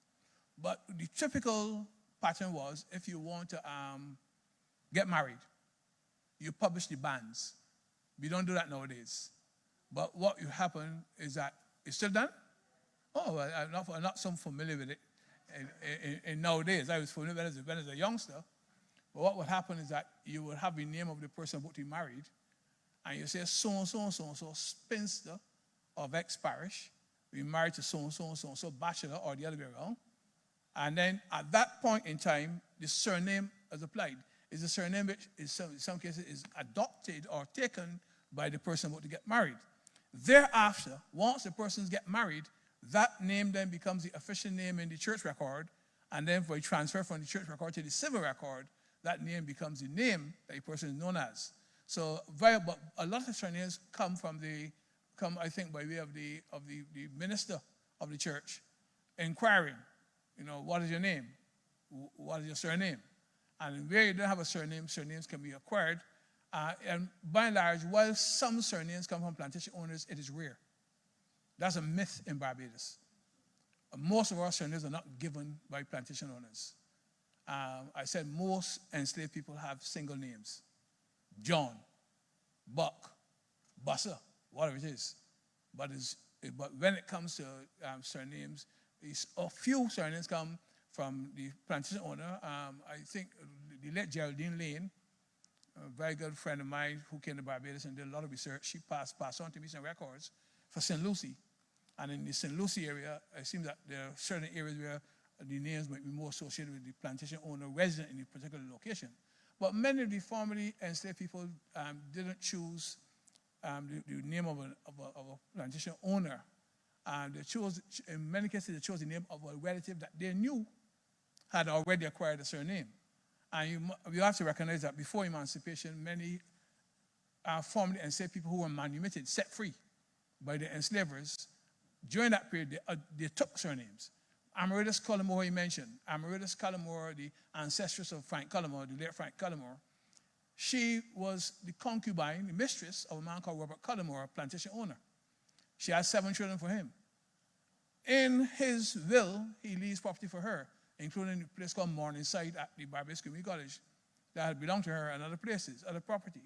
But the typical pattern was, if you want to get married, you publish the banns. We don't do that nowadays. But what will happen is that it's still done. Oh, I'm not so familiar with it in nowadays. I was familiar with it when I was a youngster. But what would happen is that you would have the name of the person who you married, and you say so-and-so, spinster of X parish, we married to so-and-so, bachelor, or the other way around. And then at that point in time, the surname is applied. Is the surname which in some cases is adopted or taken by the person about to get married. Thereafter, once the persons get married, that name then becomes the official name in the church record, and then for a transfer from the church record to the civil record, that name becomes the name that the person is known as. So, but a lot of surnames come, I think, by way of the minister of the church inquiring, what is your name? What is your surname? And where you don't have a surname, surnames can be acquired. And by and large, while some surnames come from plantation owners, it is rare. That's a myth in Barbados. Most of our surnames are not given by plantation owners. I said most enslaved people have single names. John, Buck, Buster, whatever it is. But when it comes to surnames, a few surnames come from the plantation owner. I think the late Geraldine Lane, a very good friend of mine who came to Barbados and did a lot of research, she passed on to me some records for St. Lucie. And in the St. Lucie area, it seems that there are certain areas where the names might be more associated with the plantation owner resident in a particular location. But many of the formerly enslaved people didn't choose the name of a plantation owner. They chose, in many cases, they chose the name of a relative that they knew had already acquired a surname. And you have to recognize that before emancipation, many formerly enslaved people who were manumitted, set free by the enslavers, during that period, they took surnames. Amaryllis Cullimore, he mentioned. Amaryllis Cullimore, the ancestress of Frank Cullimore, the late Frank Cullimore. She was the concubine, the mistress of a man called Robert Cullimore, a plantation owner. She had 7 children for him. In his will, he leaves property for her, including a place called Morningside at the Barbados Community College that had belonged to her and other places, other property.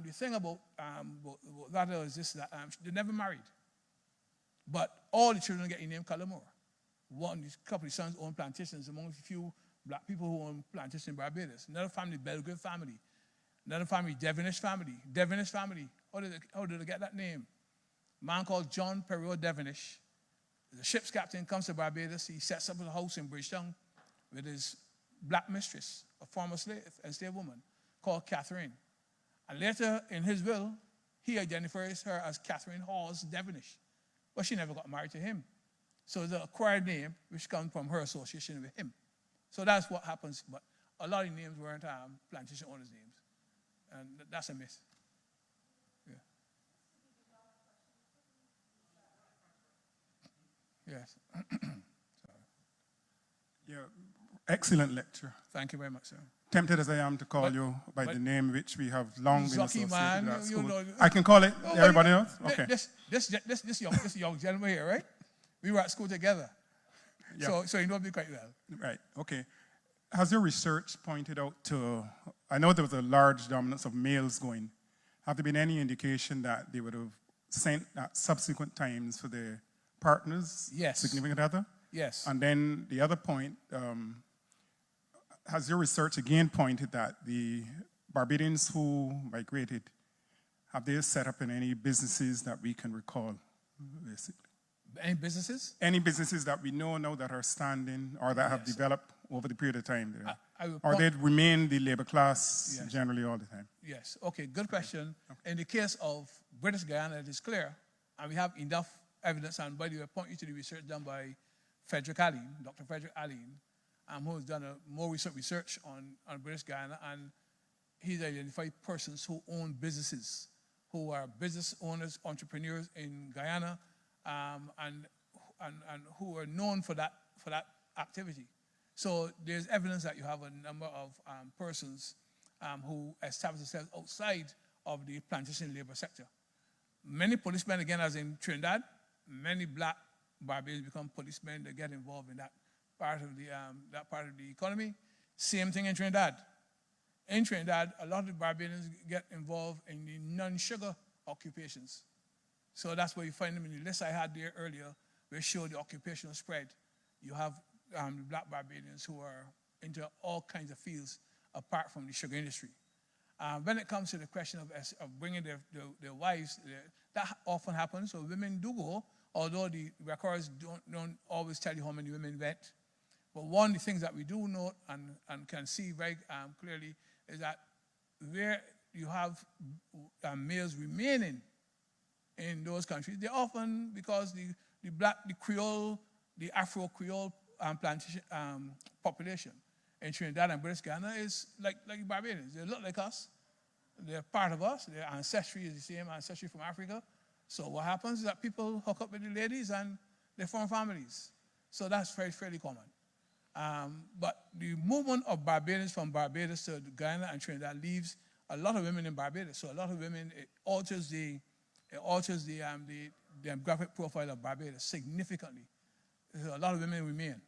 The thing about that is this, that they never married. But all the children get the name Cullimore. A couple of sons own plantations among a few black people who own plantations in Barbados. Another family, Belgrave family. Another family, Devonish family. Devonish family. How did they get that name? A man called John Perot Devonish. The ship's captain comes to Barbados. He sets up a house in Bridgetown with his black mistress, a former enslaved woman called Catherine. And later, in his will, he identifies her as Catherine Hawes Devonish. But she never got married to him. So it's an acquired name, which comes from her association with him. So that's what happens. But a lot of names weren't plantation owners' names. And that's a myth. Yeah. Yes. Yeah, excellent lecture. Thank you very much, sir. Tempted as I am to call you by the name which we have long been associated with at school. Know, I can call it everybody else? Okay. This young gentleman here, right? We were at school together. Yeah. So you know me quite well. Right, okay. Has your research pointed out to, I know there was a large dominance of males going. Have there been any indication that they would have sent at subsequent times for their partners? Yes. Significant other? Yes. And then the other point, has your research again pointed that the Barbadians who migrated, have they set up in any businesses that we can recall, basically? Any businesses? Any businesses that we know now that are standing or that have developed over the period of time there? Or they remain the labor class generally all the time? Yes. Okay, good question. Okay. In the case of British Guyana, it is clear, and we have enough evidence, and by the way, I point you to the research done by Frederick Allen, Dr. Frederick Allen, who has done a more recent research on British Guyana, and he's identified persons who own businesses, who are business owners, entrepreneurs in Guyana, and who are known for that activity. So there's evidence that you have a number of persons who establish themselves outside of the plantation labor sector. Many policemen, again, as in Trinidad, many black Barbadians become policemen. They get involved in that part of the economy. Same thing in Trinidad. In Trinidad, a lot of the Barbadians get involved in the non-sugar occupations. So that's where you find them in the list I had there earlier, where showed the occupational spread. You have black Barbadians who are into all kinds of fields apart from the sugar industry. When it comes to the question of bringing their wives, that often happens. So women do go, although the records don't always tell you how many women went. But one of the things that we do note and can see very clearly is that where you have males remaining in those countries, they often, because the Creole, the Afro-Creole plantation population in Trinidad and British Guyana is like Barbadians. They look like us. They're part of us. Their ancestry is the same ancestry from Africa. So what happens is that people hook up with the ladies and they form families. So that's fairly common. But the movement of Barbadians from Barbados to Guyana and Trinidad leaves a lot of women in Barbados. So a lot of women, it alters the demographic profile of Barbados significantly. So a lot of women remain.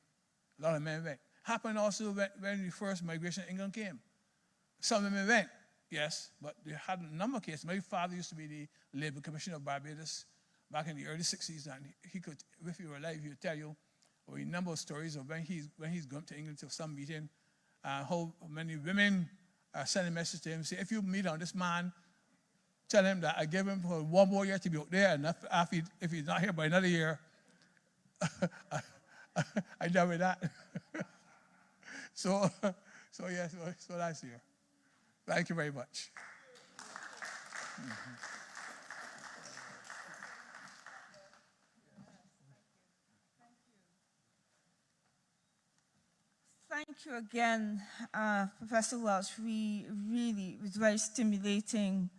A lot of men went. Happened also when the first migration to England came. Some women went, yes, but they had a number of cases. My father used to be the Labor Commissioner of Barbados back in the early 60s, and he could, if he were alive, he would tell you a number of stories of when he's gone to England to some meeting, how many women send a message to him, say, if you meet on this man, tell him that I gave him for 1 more year to be out there, and if he's not here by another year, I done with that. So that's here. Thank you very much. Mm-hmm. Thank you again, Professor Welch. It was very stimulating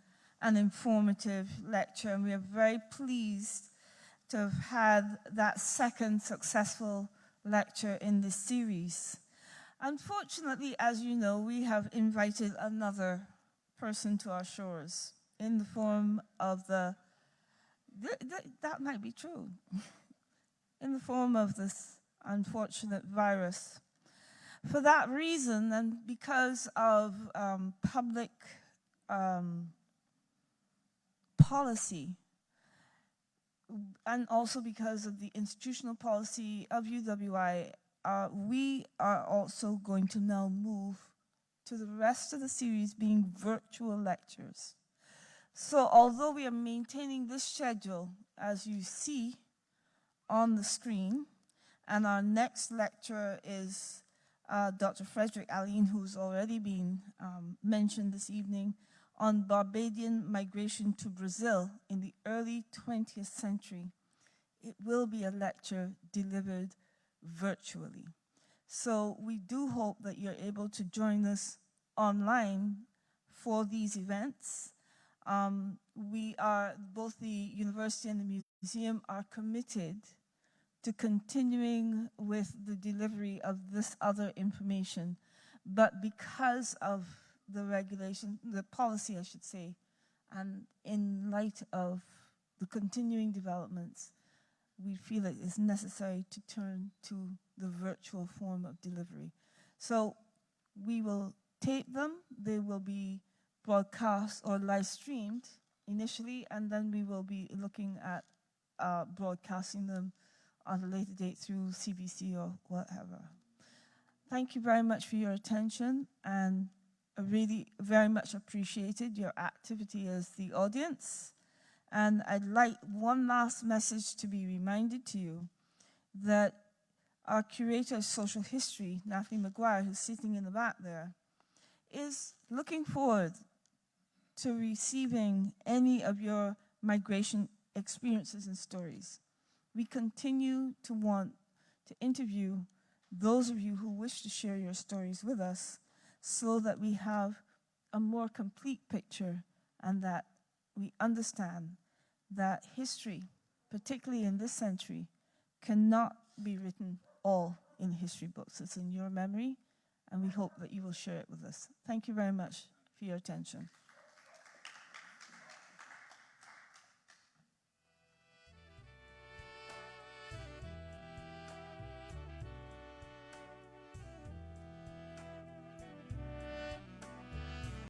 and informative lecture, and we are very pleased to have had that second successful lecture in this series. Unfortunately, as you know, we have invited another person to our shores in the form of that might be true, in the form of this unfortunate virus. For that reason, and because of public policy, and also because of the institutional policy of UWI, we are also going to now move to the rest of the series being virtual lectures. So although we are maintaining this schedule, as you see on the screen, and our next lecturer is Dr. Frederick Aline, who's already been mentioned this evening, on Barbadian migration to Brazil in the early 20th century. It will be a lecture delivered virtually. So we do hope that you're able to join us online for these events. We are, both the university and the museum are committed to continuing with the delivery of this other information. But because of the regulation, the policy, I should say, and in light of the continuing developments, we feel it is necessary to turn to the virtual form of delivery. So we will tape them, they will be broadcast or live streamed initially, and then we will be looking at broadcasting them on a later date through CBC or whatever. Thank you very much for your attention, and I really very much appreciated your activity as the audience. And I'd like one last message to be reminded to you that our curator of social history, Natalie McGuire, who's sitting in the back there, is looking forward to receiving any of your migration experiences and stories. We continue to want to interview those of you who wish to share your stories with us so that we have a more complete picture and that we understand that history, particularly in this century, cannot be written all in history books. It's in your memory, and we hope that you will share it with us. Thank you very much for your attention.